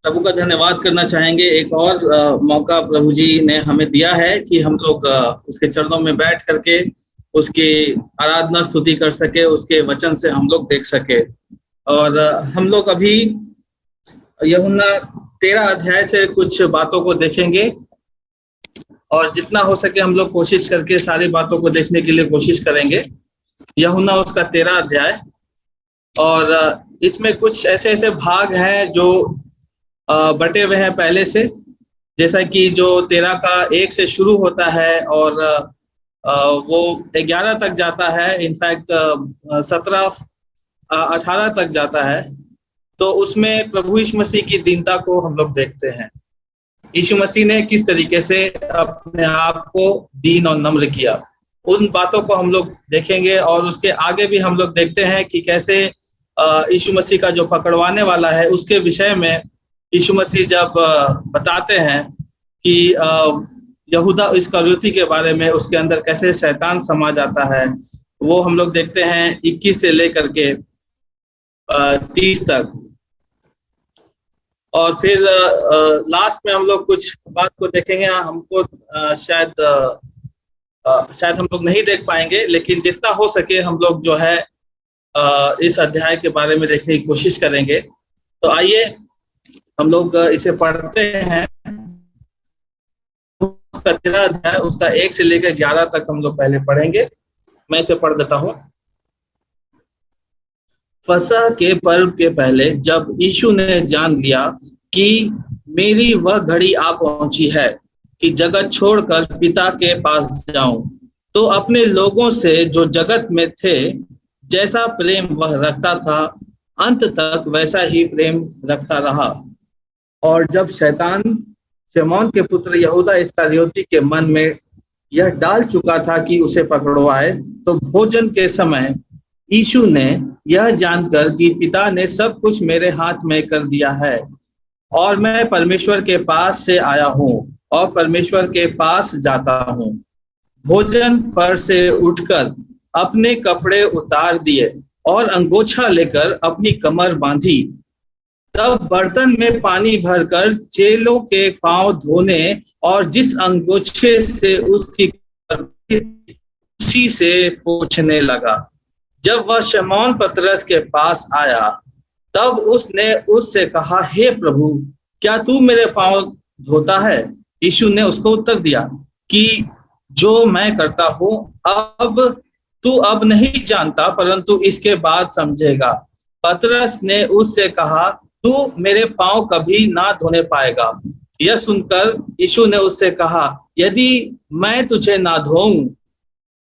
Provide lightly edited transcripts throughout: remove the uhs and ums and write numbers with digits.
प्रभु का धन्यवाद करना चाहेंगे। एक और मौका प्रभु जी ने हमें दिया है कि हम लोग उसके चरणों में बैठ करके उसकी आराधना स्तुति कर सके, उसके वचन से हम लोग देख सके। और हम लोग अभी यूहन्ना 13 अध्याय से कुछ बातों को देखेंगे और जितना हो सके हम लोग कोशिश करके सारी बातों को देखने के लिए कोशिश करेंगे। यूहन्ना उसका 13 अध्याय, और इसमें कुछ ऐसे ऐसे भाग हैं जो बटे हुए हैं पहले से, जैसा कि जो 13 का 1 से शुरू होता है और वो 11 तक जाता है, इनफैक्ट 17 18 तक जाता है। तो उसमें प्रभु यीशु मसीह की दीनता को हम लोग देखते हैं। यीशु मसीह ने किस तरीके से अपने आप को दीन और नम्र किया, उन बातों को हम लोग देखेंगे। और उसके आगे भी हम लोग देखते हैं कि कैसे यीशु मसीह का जो पकड़वाने वाला है उसके विषय में यीशु मसीह जब बताते हैं कि यहूदा इस्करियोती के बारे में, उसके अंदर कैसे शैतान समा जाता है, वो हम लोग देखते हैं 21 से लेकर के 30 तक। और फिर लास्ट में हम लोग कुछ बात को देखेंगे। हमको शायद हम लोग नहीं देख पाएंगे, लेकिन जितना हो सके हम लोग जो है इस अध्याय के बारे में देखने की कोशिश करेंगे। तो आइए हम लोग इसे पढ़ते हैं। उसका 13 अध्याय, उसका 1 से लेकर 11 तक हम लोग पहले पढ़ेंगे। मैं इसे पढ़ देता हूँ। फसह के पर्व के पहले जब यीशु ने जान लिया कि मेरी वह घड़ी आ पहुंची है कि जगत छोड़कर पिता के पास जाऊं, तो अपने लोगों से जो जगत में थे जैसा प्रेम वह रखता था, अंत तक वैसा ही प्रेम रखता रहा। और जब शैतान शमौन के पुत्र यहूदा इस्करियोती के मन में यह डाल चुका था कि उसे पकड़वाए, तो भोजन के समय यीशु ने यह जानकर कि पिता ने सब कुछ मेरे हाथ में कर दिया है और मैं परमेश्वर के पास से आया हूँ और परमेश्वर के पास जाता हूँ, भोजन पर से उठकर अपने कपड़े उतार दिए और अंगोछा लेकर अपनी कमर बांधी। तब बर्तन में पानी भरकर चेलों के पांव धोने और जिस अंगोछे से उसकी उसी से पोंछने लगा। जब वह शमौन पतरस के पास आया, तब उसने उससे कहा, हे प्रभु, क्या तू मेरे पांव धोता है? यीशु ने उसको उत्तर दिया कि जो मैं करता हूँ तू अब नहीं जानता, परंतु इसके बाद समझेगा। पतरस ने उससे कहा, तू मेरे पांव कभी ना धोने पाएगा। यह सुनकर यीशु ने उससे कहा, यदि मैं तुझे ना धोऊं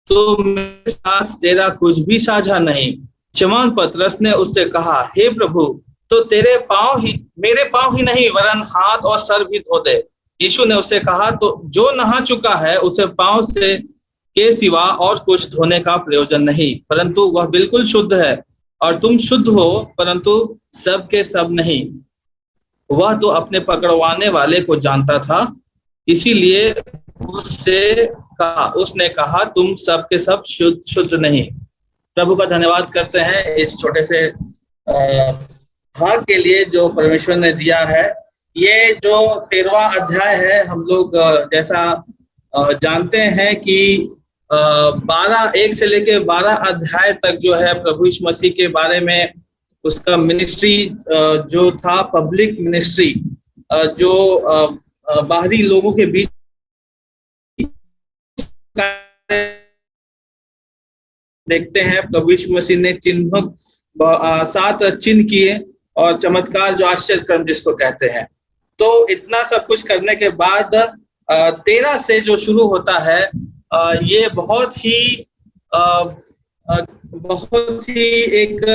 तो मेरे साथ तेरा कुछ भी साझा नहीं। शमौन पतरस ने उससे कहा, हे प्रभु, तो तेरे पांव ही, मेरे पांव ही नहीं वरन हाथ और सर भी धो दे। यीशु ने उससे कहा, तो जो नहा चुका है उसे पांव से के सिवा और कुछ धोने का प्रयोजन नहीं, परंतु वह बिल्कुल शुद्ध है। और तुम शुद्ध हो, परंतु सब के सब नहीं। वह तो अपने पकड़वाने वाले को जानता था, इसीलिए उसने कहा, तुम सब के सब शुद्ध नहीं। प्रभु का धन्यवाद करते हैं इस छोटे से भाग के लिए जो परमेश्वर ने दिया है। ये जो 13वां अध्याय है, हम लोग जैसा जानते हैं कि 1 से लेके 12 अध्याय तक जो है प्रभु यीशु मसीह के बारे में उसका मिनिस्ट्री जो था, पब्लिक मिनिस्ट्री, जो बाहरी लोगों के बीच देखते हैं। प्रभु यीशु मसीह ने 7 चिन्ह किए और चमत्कार, जो आश्चर्य कर्म जिसको कहते हैं। तो इतना सब कुछ करने के बाद 13 से जो शुरू होता है, ये बहुत ही एक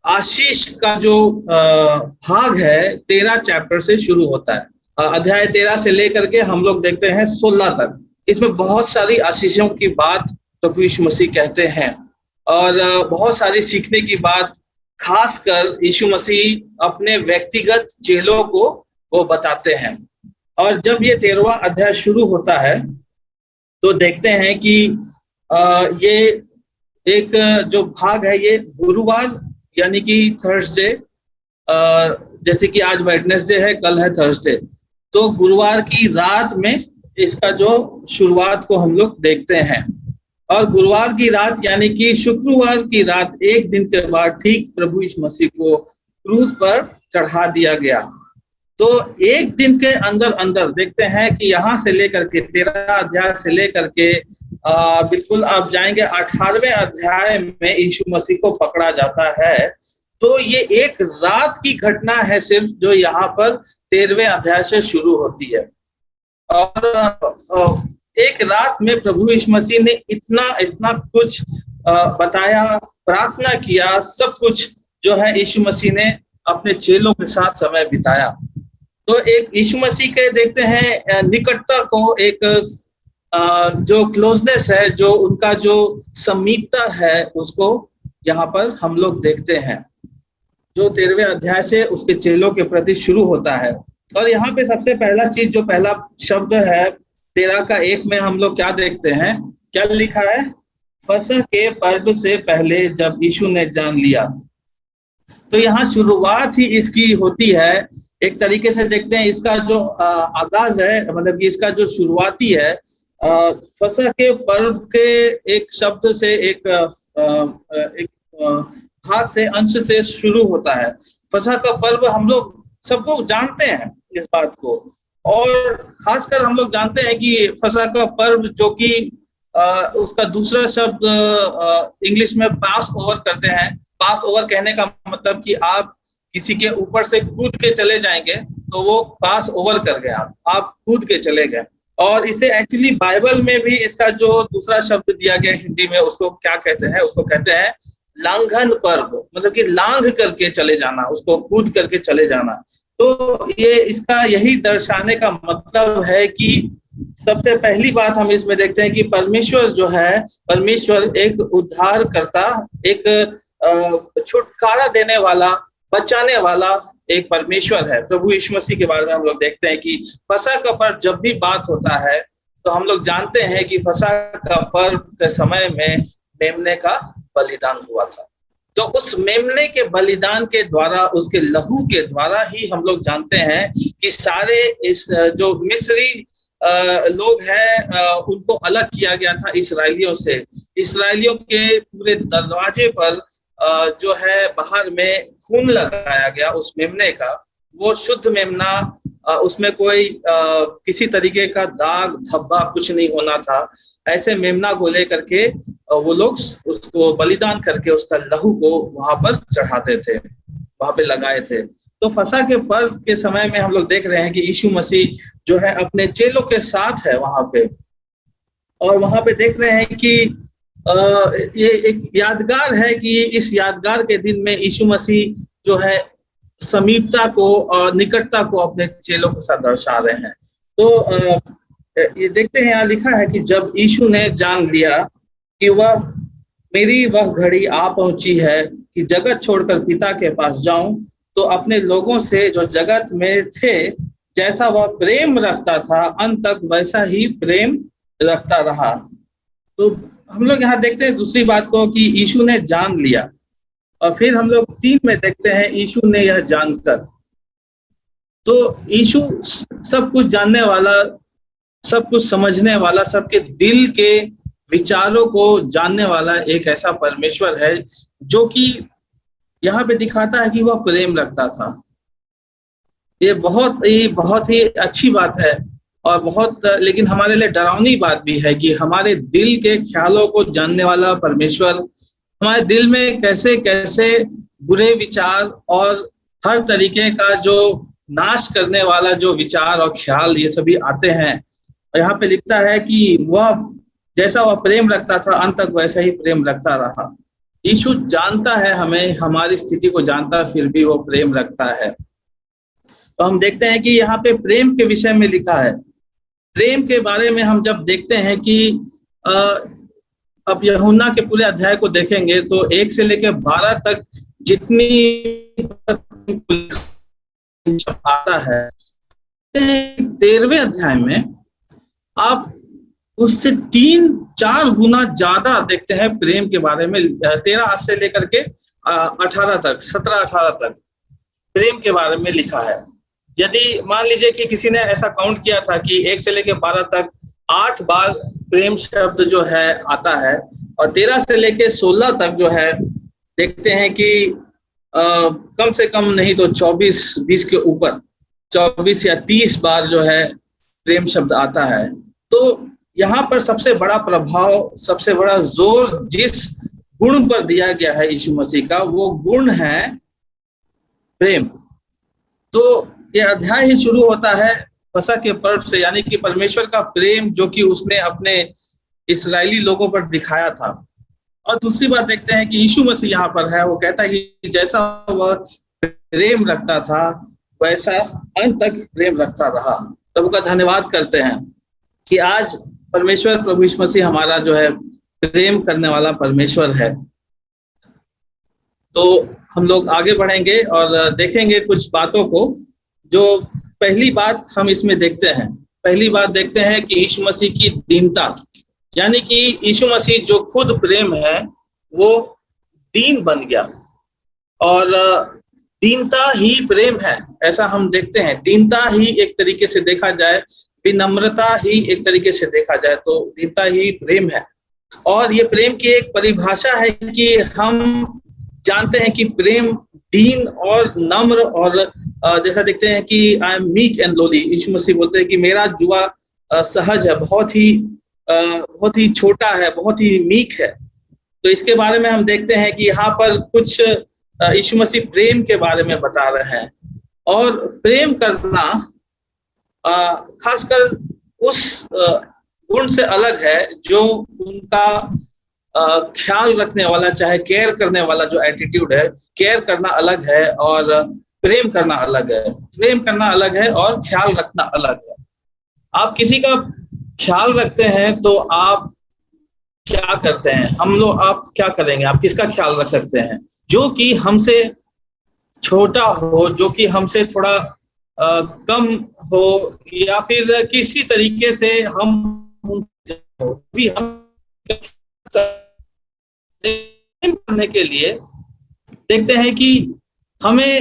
आशीष का जो भाग है 13 चैप्टर से शुरू होता है। अध्याय 13 से लेकर के हम लोग देखते हैं 16 तक। इसमें बहुत सारी आशीषों की बात प्रभु यीशु मसीह कहते हैं और बहुत सारी सीखने की बात, खासकर यीशु मसीह अपने व्यक्तिगत चेलों को वो बताते हैं। और जब ये 13वां अध्याय शुरू होता है तो देखते हैं कि ये एक जो भाग है, ये गुरुवार यानी कि थर्सडे जैसे कि आज वेडनेसडे है, कल है थर्सडे, तो गुरुवार की रात में इसका जो शुरुआत को हम लोग देखते हैं। और गुरुवार की रात यानी कि शुक्रवार की रात, एक दिन के बाद ठीक प्रभु यीशु मसीह को क्रूस पर चढ़ा दिया गया। तो एक दिन के अंदर अंदर देखते हैं कि यहाँ से लेकर के 13 अध्याय से लेकर के बिल्कुल आप जाएंगे 18वें अध्याय में यीशु मसीह को पकड़ा जाता है। तो ये एक रात की घटना है सिर्फ, जो यहाँ पर 13वें अध्याय से शुरू होती है। और एक रात में प्रभु यीशु मसीह ने इतना कुछ बताया, प्रार्थना किया, सब कुछ जो है यीशु मसीह ने अपने चेलों के साथ समय बिताया। तो एक यीशु मसीह के देखते हैं निकटता को, एक जो क्लोजनेस है, जो उनका जो समीपता है, उसको यहाँ पर हम लोग देखते हैं, जो 13वें अध्याय से उसके चेलों के प्रति शुरू होता है। और यहाँ पे सबसे पहला चीज, जो पहला शब्द है 13 का 1 में हम लोग क्या देखते हैं, क्या लिखा है? फसह के पर्व से पहले जब यीशु ने जान लिया। तो यहाँ शुरुआत ही इसकी होती है। एक तरीके से देखते हैं इसका जो आगाज है, मतलब कि इसका जो शुरुआती है, फसह के पर्व के एक शब्द से, एक भाग से, अंश से शुरू होता है। फसह का पर्व हम लोग सब लोग जानते हैं इस बात को, और खासकर हम लोग जानते हैं कि फसह का पर्व, जो कि उसका दूसरा शब्द इंग्लिश में पास ओवर करते हैं। पास ओवर कहने का मतलब कि आप किसी के ऊपर से कूद के चले जाएंगे तो वो पास ओवर कर गए, आप कूद के चले गए। और इसे एक्चुअली बाइबल में भी इसका जो दूसरा शब्द दिया गया हिंदी में, उसको क्या कहते हैं? उसको कहते हैं लांघन पर्व, मतलब कि लांघ करके चले जाना, उसको कूद करके चले जाना। तो ये इसका यही दर्शाने का मतलब है कि सबसे पहली बात हम इसमें देखते हैं कि परमेश्वर जो है, परमेश्वर एक उद्धार करता, एक छुटकारा देने वाला, बचाने वाला एक परमेश्वर है। प्रभु यीशु मसीह के बारे में हम लोग देखते हैं कि फसह का पर्व जब भी बात होता है तो हम लोग जानते हैं कि फसह का पर्व के समय में मेमने का बलिदान हुआ था। तो उस मेमने के बलिदान के द्वारा, उसके लहू के द्वारा ही हम लोग जानते हैं कि सारे इस जो मिस्री लोग हैं उनको अलग किया गया था इस्राएलियों से। इस्राएलियों के पूरे दरवाजे पर जो है बाहर में खून लगाया गया उस मेमने का। वो शुद्ध मेमना, उसमें कोई किसी तरीके का दाग धब्बा कुछ नहीं होना था। ऐसे मेमना को लेकर के वो लोग उसको बलिदान करके उसका लहू को वहां पर चढ़ाते थे, वहां पे लगाए थे। तो फसह के पर्व के समय में हम लोग देख रहे हैं कि यीशु मसीह जो है अपने चेलों के साथ है वहां पे, और वहां पे देख रहे हैं कि ये एक यादगार है कि इस यादगार के दिन में यीशु मसीह जो है समीपता को और निकटता को अपने चेलों के साथ दर्शा रहे हैं। तो ये देखते हैं, यहाँ लिखा है कि जब यीशु ने जान लिया कि मेरी वह घड़ी आ पहुंची है कि जगत छोड़कर पिता के पास जाऊं, तो अपने लोगों से जो जगत में थे जैसा वह प्रेम रखता था, अंत तक वैसा ही प्रेम रखता रहा। तो हम लोग यहाँ देखते हैं दूसरी बात को कि यीशु ने जान लिया, और फिर हम लोग 3 में देखते हैं यीशु ने यह जानकर। तो यीशु सब कुछ जानने वाला, सब कुछ समझने वाला, सबके दिल के विचारों को जानने वाला एक ऐसा परमेश्वर है जो कि यहाँ पे दिखाता है कि वह प्रेम रखता था। ये बहुत ही अच्छी बात है, और बहुत, लेकिन हमारे लिए डरावनी बात भी है कि हमारे दिल के ख्यालों को जानने वाला परमेश्वर हमारे दिल में कैसे कैसे बुरे विचार और हर तरीके का जो नाश करने वाला जो विचार और ख्याल ये सभी आते हैं। और यहाँ पे लिखता है कि वह जैसा वह प्रेम रखता था, अंत तक वैसा ही प्रेम रखता रहा। यीशु जानता है हमें, हमारी स्थिति को जानता है, फिर भी वो प्रेम रखता है। तो हम देखते हैं कि यहाँ पे प्रेम के विषय में लिखा है। प्रेम के बारे में हम जब देखते हैं कि अब यूहन्ना के पूरे अध्याय को देखेंगे तो 1 से लेकर 12 तक जितनी आता है, 13वें अध्याय में आप उससे 3-4 गुना ज्यादा देखते हैं प्रेम के बारे में। 13 से लेकर के 18 तक, 17-18 तक प्रेम के बारे में लिखा है। यदि मान लीजिए कि किसी ने ऐसा काउंट किया था कि 1 से लेकर 12 तक 8 बार प्रेम शब्द जो है आता है, और 13 से लेकर 16 तक जो है देखते हैं कि कम से कम नहीं तो 24-20 के ऊपर 24 या 30 बार जो है प्रेम शब्द आता है। तो यहाँ पर सबसे बड़ा प्रभाव, सबसे बड़ा जोर जिस गुण पर दिया गया है यीशु मसीह का, वो गुण है प्रेम। तो ये अध्याय ही शुरू होता है फसह के पर्व से, यानी कि परमेश्वर का प्रेम जो कि उसने अपने इस्राएली लोगों पर दिखाया था। और दूसरी बात देखते हैं कि यीशु मसीह यहाँ पर है, वो कहता है कि जैसा वह प्रेम रखता था वैसा अंत तक प्रेम रखता रहा। प्रभु का धन्यवाद करते हैं कि आज परमेश्वर प्रभु यीशु मसीह हमारा जो है प्रेम करने वाला परमेश्वर है। तो हम लोग आगे बढ़ेंगे और देखेंगे कुछ बातों को। जो पहली बात हम इसमें देखते हैं, पहली बात देखते हैं कि यीशु मसीह की दीनता, यानी कि यीशु मसीह जो खुद प्रेम है वो दीन बन गया, और दीनता ही प्रेम है, ऐसा हम देखते हैं। दीनता ही एक तरीके से देखा जाए, विनम्रता ही एक तरीके से देखा जाए तो दीनता ही प्रेम है। और ये प्रेम की एक परिभाषा है कि हम जानते हैं कि प्रेम दीन और नम्र, और जैसा देखते हैं कि I am meek and lowly, यीशु मसीह बोलते हैं कि मेरा जुआ सहज है, बहुत ही छोटा है, बहुत ही मीक है। तो इसके बारे में हम देखते हैं कि यहाँ पर कुछ यीशु मसीह प्रेम के बारे में बता रहे हैं। और प्रेम करना खासकर उस गुण से अलग है जो उनका ख्याल रखने वाला, चाहे केयर करने वाला जो एटीट्यूड है, केयर करना अलग है और प्रेम करना अलग है। प्रेम करना अलग है और ख्याल रखना अलग है। आप किसी का ख्याल रखते हैं तो आप क्या करते हैं? आप क्या करेंगे? आप किसका ख्याल रख सकते हैं? जो कि हमसे छोटा हो, जो कि हमसे थोड़ा कम हो, या फिर किसी तरीके से हम भी हम करने के लिए देखते हैं कि हमें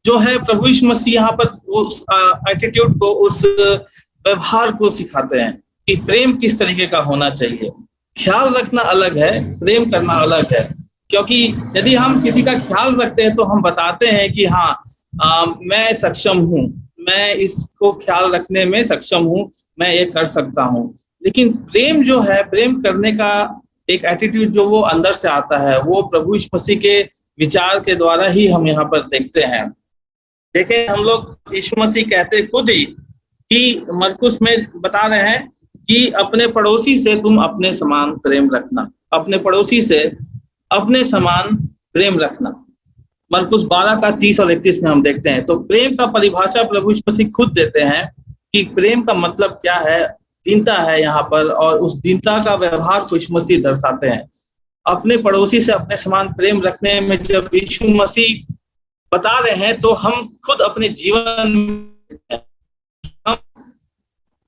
जो है प्रभु यीशु मसीह यहाँ पर उस एटीट्यूड को, उस व्यवहार को सिखाते हैं कि प्रेम किस तरीके का होना चाहिए। ख्याल रखना अलग है, प्रेम करना अलग है। क्योंकि यदि हम किसी का ख्याल रखते हैं तो हम बताते हैं कि हाँ मैं सक्षम हूँ, मैं इसको ख्याल रखने में सक्षम हूँ, मैं ये कर सकता हूँ। लेकिन प्रेम जो है, प्रेम करने का एक एटीट्यूड जो वो अंदर से आता है, वो प्रभु यीशु मसीह के विचार के द्वारा ही हम यहाँ पर देखते हैं। देखें, हम लोग यीशु मसीह कहते खुद ही कि मरकुस में बता रहे हैं कि अपने पड़ोसी से तुम अपने समान प्रेम रखना, अपने पड़ोसी से अपने समान प्रेम रखना। मरकुस 12 का 30 और 31 में हम देखते हैं। तो प्रेम का परिभाषा प्रभु यीशु मसीह खुद देते हैं कि प्रेम का मतलब क्या है। दीनता है यहाँ पर, और उस दीनता का व्यवहार को यीशु मसीह दर्शाते हैं। अपने पड़ोसी से अपने समान प्रेम रखने में जब यीशु मसीह बता रहे हैं तो हम खुद अपने जीवन में हम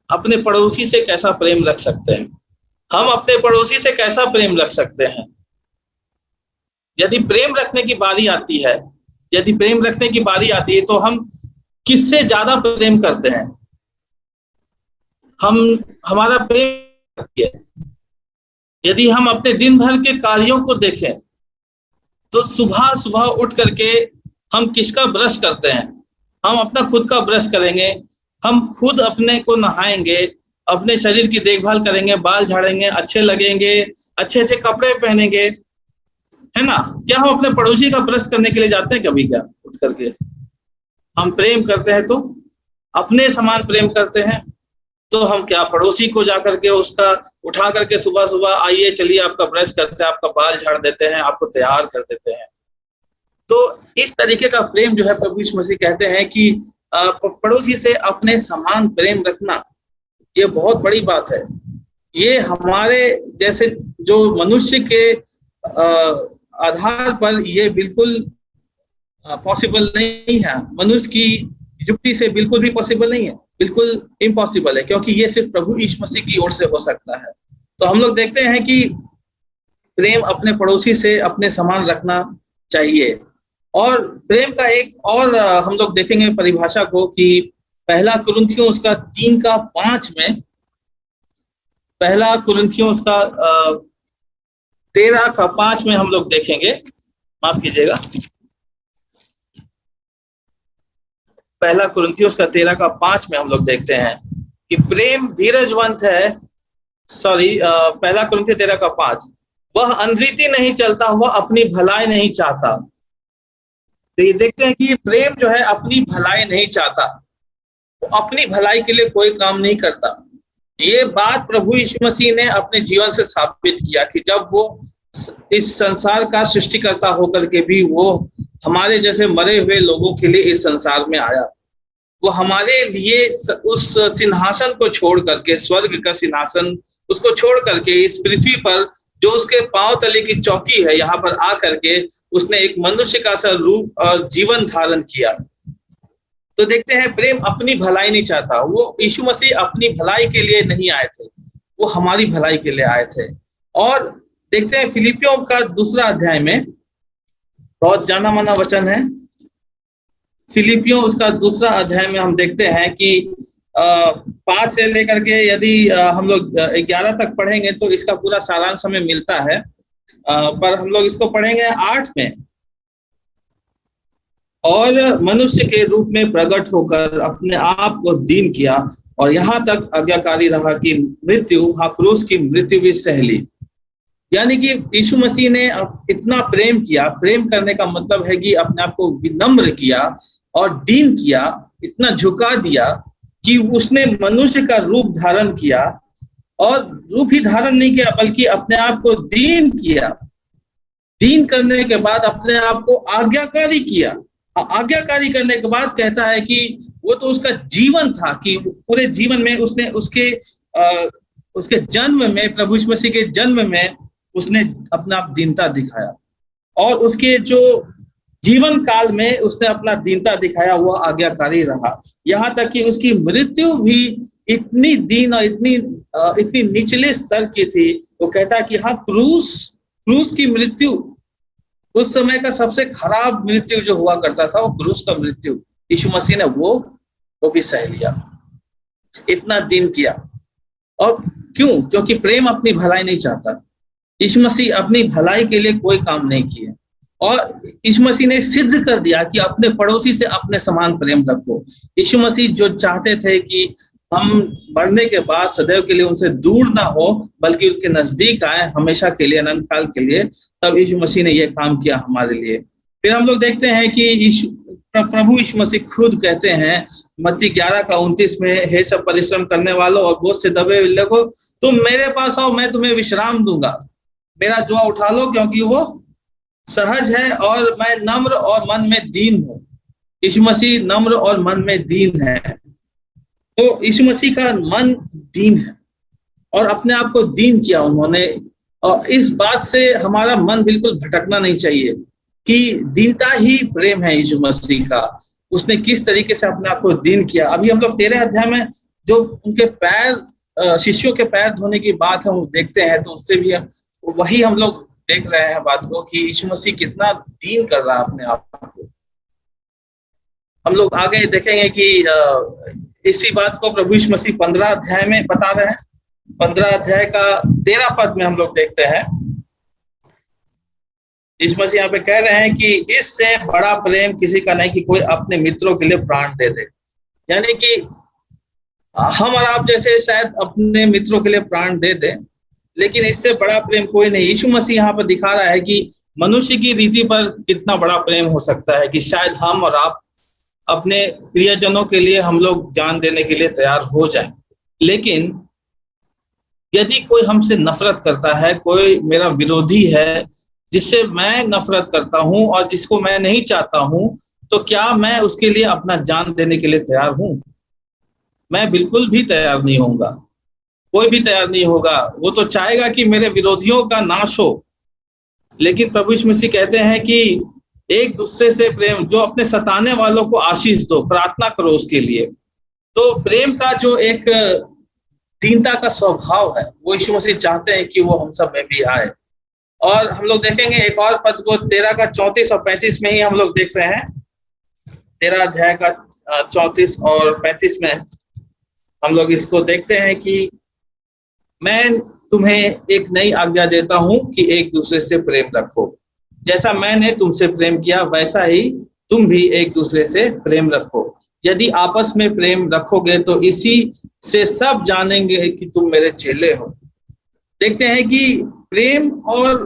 अपने पड़ोसी से कैसा प्रेम रख सकते हैं, हम अपने पड़ोसी से कैसा प्रेम रख सकते हैं। यदि प्रेम रखने की बारी आती है, यदि प्रेम रखने की बारी आती है तो हम किससे ज्यादा प्रेम करते हैं? हमारा प्रेम, यदि हम अपने दिन भर के कार्यों को देखें तो सुबह सुबह उठ करके हम किसका ब्रश करते हैं? हम अपना खुद का ब्रश करेंगे, हम खुद अपने को नहाएंगे, अपने शरीर की देखभाल करेंगे, बाल झाड़ेंगे, अच्छे लगेंगे, अच्छे अच्छे कपड़े पहनेंगे, है ना? क्या हम अपने पड़ोसी का ब्रश करने के लिए जाते हैं कभी? क्या उठ करके हम प्रेम करते हैं तो अपने समान प्रेम करते हैं, तो हम क्या पड़ोसी को जाकर के उसका उठा करके सुबह सुबह आइए चलिए आपका ब्रश करते हैं, आपका बाल झाड़ देते हैं, आपको तैयार कर देते हैं। तो इस तरीके का प्रेम जो है प्रभु यीशु मसीह कहते हैं कि पड़ोसी से अपने समान प्रेम रखना, ये बहुत बड़ी बात है। ये हमारे जैसे जो मनुष्य के आधार पर ये बिल्कुल पॉसिबल नहीं है, मनुष्य की युक्ति से बिल्कुल भी पॉसिबल नहीं है, बिल्कुल इम्पॉसिबल है, क्योंकि ये सिर्फ प्रभु यीशु मसीह की ओर से हो सकता है। तो हम लोग देखते हैं कि प्रेम अपने पड़ोसी से अपने समान रखना चाहिए। और प्रेम का एक और हम लोग देखेंगे परिभाषा को कि पहला कुरिन्थियों उसका 3:5 में, पहला कुरिन्थियों उसका 13:5 में हम लोग देखेंगे, माफ कीजिएगा, पहला कुरिन्थियों उसका 13:5 में हम लोग देखते हैं कि प्रेम धीरजवंत है। पहला कुरिन्थियों 13:5, वह अनरीति नहीं चलता, वह अपनी भलाई नहीं चाहता। तो ये देखते हैं कि प्रेम जो है अपनी भलाई नहीं चाहता, वो अपनी भलाई के लिए कोई काम नहीं करता। ये बात प्रभु यीशु मसीह ने अपने जीवन से साबित किया कि जब वो इस संसार का सृष्टिकर्ता होकर के भी वो हमारे जैसे मरे हुए लोगों के लिए इस संसार में आया। वो हमारे लिए उस सिंहासन को छोड़ करके, स्वर्ग का सिंहासन उसको छोड़ करके इस पृथ्वी पर जो उसके पांव तले की चौकी है, यहाँ पर आ करके उसने एक मनुष्य का सा रूप और जीवन धारण किया। तो देखते हैं प्रेम अपनी भलाई नहीं चाहता। वो यीशु मसीह अपनी भलाई के लिए नहीं आए थे, वो हमारी भलाई के लिए आए थे। और देखते हैं फिलिपियों का 2 अध्याय में, बहुत जाना माना वचन है, फिलिपियों उसका 2 अध्याय में हम देखते हैं कि 5 से लेकर के यदि हम लोग 11 तक पढ़ेंगे तो इसका पूरा सारांश हमें मिलता है, पर हम लोग इसको पढ़ेंगे 8 में। और मनुष्य के रूप में प्रकट होकर अपने आप को दीन किया और यहाँ तक आज्ञाकारी रहा कि मृत्यु, क्रूस की मृत्यु भी सह ली। यानी कि यीशु मसीह ने इतना प्रेम किया। प्रेम करने का मतलब है कि अपने आप को विनम्र किया और दीन किया, इतना झुका दिया कि उसने मनुष्य का रूप धारण किया, और रूप ही धारण नहीं किया बल्कि अपने आप को दीन किया। दीन करने के बाद अपने आप को आज्ञाकारी किया। आज्ञाकारी करने के बाद कहता है कि वो तो उसका जीवन था कि पूरे जीवन में उसने उसके जन्म में, प्रभु यीशु मसीह के जन्म में उसने अपना दीनता दिखाया, और उसके जो जीवन काल में उसने अपना दीनता दिखाया, वो आज्ञाकारी रहा। यहाँ तक कि उसकी मृत्यु भी इतनी दीन और इतनी निचले स्तर की थी। वो कहता है कि हाँ, क्रूस की मृत्यु, उस समय का सबसे खराब मृत्यु जो हुआ करता था वो क्रूस का मृत्यु, यीशु मसीह ने वो भी सह लिया, इतना दीन किया। और क्यों? क्योंकि प्रेम अपनी भलाई नहीं चाहता। यीशु मसीह अपनी भलाई के लिए कोई काम नहीं किए, और यीशु मसीह ने सिद्ध कर दिया कि अपने पड़ोसी से अपने समान प्रेम रखो। यीशु मसीह जो चाहते थे कि हम मरने के बाद सदैव के लिए उनसे दूर ना हो बल्कि उनके नजदीक आए, हमेशा के लिए, अनंत काल के लिए, तब यीशु मसीह ने यह काम किया हमारे लिए। फिर हम लोग देखते हैं कि प्रभु यीशु मसीह खुद कहते हैं मत्ती 11:29 में, हे सब परिश्रम करने वालों और बोझ से दबे हुए लोगों, तुम मेरे पास आओ, मैं तुम्हें विश्राम दूंगा। मेरा जुआ उठा लो क्योंकि वो सहज है और मैं नम्र और मन में दीन हूँ। यीशु मसीह नम्र और मन में दीन है। तो यीशु मसीह का मन दीन है और अपने आप को दीन किया उन्होंने। और इस बात से हमारा मन बिल्कुल भटकना नहीं चाहिए कि दीनता ही प्रेम है यीशु मसीह का। उसने किस तरीके से अपने आप को दीन किया। अभी हम लोग 13 अध्याय में जो उनके पैर, शिष्यों के पैर धोने की बात है वो देखते हैं, तो उससे भी वही हम लोग देख रहे हैं बात को कि यीशु मसीह कितना दीन कर रहा है अपने आप को। हम लोग आगे देखेंगे कि इसी बात को प्रभु यीशु मसीह 15 अध्याय में बता रहे हैं। 15 अध्याय का 13 पद में हम लोग देखते हैं, यीशु मसीह यहाँ पे कह रहे हैं कि इससे बड़ा प्रेम किसी का नहीं कि कोई अपने मित्रों के लिए प्राण दे दे। यानी कि हम और आप जैसे शायद अपने मित्रों के लिए प्राण दे दें, लेकिन इससे बड़ा प्रेम कोई नहीं। यीशु मसीह यहाँ पर दिखा रहा है कि मनुष्य की रीति पर कितना बड़ा प्रेम हो सकता है कि शायद हम और आप अपने प्रियजनों के लिए हम लोग जान देने के लिए तैयार हो जाएं। लेकिन यदि कोई हमसे नफरत करता है, कोई मेरा विरोधी है जिससे मैं नफरत करता हूं और जिसको मैं नहीं चाहता हूं, तो क्या मैं उसके लिए अपना जान देने के लिए तैयार हूं? मैं बिल्कुल भी तैयार नहीं होऊंगा, कोई भी तैयार नहीं होगा। वो तो चाहेगा कि मेरे विरोधियों का नाश हो। लेकिन प्रभु यीशु मसीह कहते हैं कि एक दूसरे से प्रेम, जो अपने सताने वालों को आशीष दो, प्रार्थना करो उसके लिए। तो प्रेम का जो एक दीनता का स्वभाव है वो यीशु मसीह चाहते हैं कि वो हम सब में भी आए। और हम लोग देखेंगे एक और पद को 13 का 34 और 35 में ही हम लोग देख रहे हैं। 13 अध्याय का 34 और 35 में हम लोग इसको देखते हैं कि मैं तुम्हें एक नई आज्ञा देता हूं कि एक दूसरे से प्रेम रखो। जैसा मैंने तुमसे प्रेम किया वैसा ही तुम भी एक दूसरे से प्रेम रखो। यदि आपस में प्रेम रखोगे तो इसी से सब जानेंगे कि तुम मेरे चेले हो। देखते हैं कि प्रेम और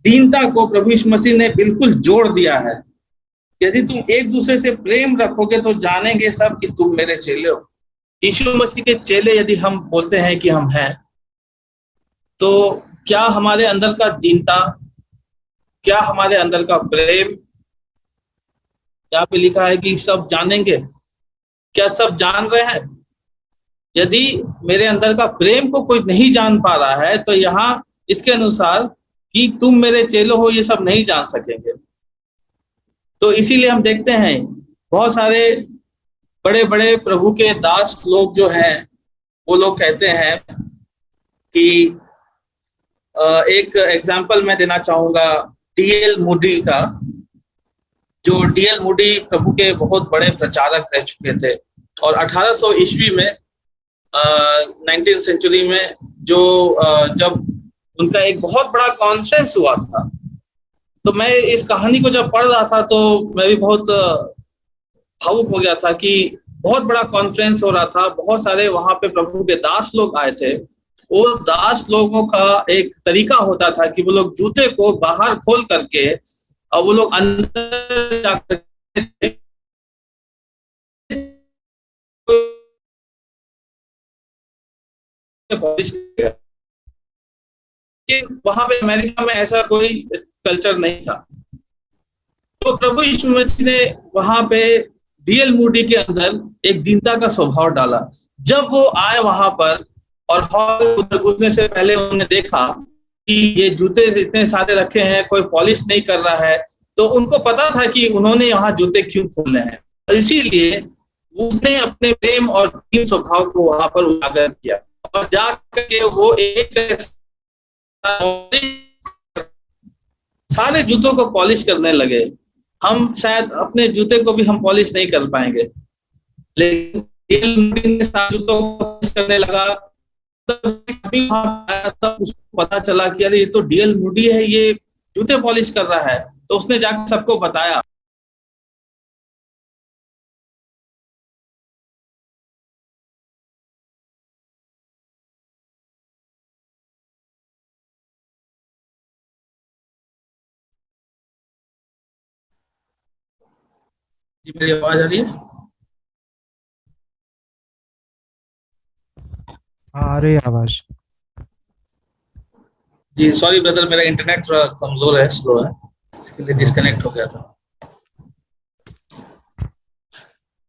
दीनता को प्रभु यीशु मसीह ने बिल्कुल जोड़ दिया है। यदि तुम एक दूसरे से प्रेम रखोगे तो जानेंगे सब कि तुम मेरे चेले हो। यीशु मसीह के चेले यदि हम बोलते हैं कि हम हैं, तो क्या हमारे अंदर का दीनता, क्या हमारे अंदर का प्रेम, यहाँ पे लिखा है कि सब जानेंगे, क्या सब जान रहे हैं? यदि मेरे अंदर का प्रेम को कोई नहीं जान पा रहा है तो यहाँ इसके अनुसार कि तुम मेरे चेलो हो ये सब नहीं जान सकेंगे। तो इसीलिए हम देखते हैं बहुत सारे बड़े बड़े प्रभु के दास लोग जो हैं वो लोग कहते हैं कि एक एग्जाम्पल मैं देना चाहूंगा डीएल मूडी का। जो डीएल मूडी प्रभु के बहुत बड़े प्रचारक रह चुके थे और 1800 ईस्वी में 19th सेंचुरी में जो जब उनका एक बहुत बड़ा कॉन्फ्रेंस हुआ था, तो मैं इस कहानी को जब पढ़ रहा था तो मैं भी बहुत भावुक हो गया था कि बहुत बड़ा कॉन्फ्रेंस हो रहा था, बहुत सारे वहां पे प्रभु के दास लोग आए थे। वो दास लोगों का एक तरीका होता था कि वो लोग जूते को बाहर खोल करके और वो लोग अंदर जाकर वहां पे अमेरिका में ऐसा कोई कल्चर नहीं था। तो प्रभु यीशु मसीह ने वहां पे डीएल मूडी के अंदर एक दीनता का स्वभाव डाला। जब वो आए वहां पर और हॉल घुसने से पहले उन्होंने देखा कि ये जूते इतने सारे रखे हैं, कोई पॉलिश नहीं कर रहा है, तो उनको पता था कि उन्होंने यहाँ जूते क्यों खोलने हैं। और इसीलिए उसने अपने प्रेम और दीन स्वभाव को वहां पर उजागर किया और जाकर के वो एक सारे जूतों को पॉलिश करने लगे। हम शायद अपने जूते को भी हम पॉलिश नहीं कर पाएंगे, लेकिन सारे जूतों को पॉलिश करने लगा। तब उसको पता चला कि अरे ये तो डीएल मूडी है, ये जूते पॉलिश कर रहा है। तो उसने जाकर सबको बताया। जी मेरी आवाज आ रही है? हाँ आ रही है आवाज। जी सॉरी ब्रदर, मेरा इंटरनेट थोड़ा कमजोर है, स्लो है, इसके लिए डिस्कनेक्ट हो गया था।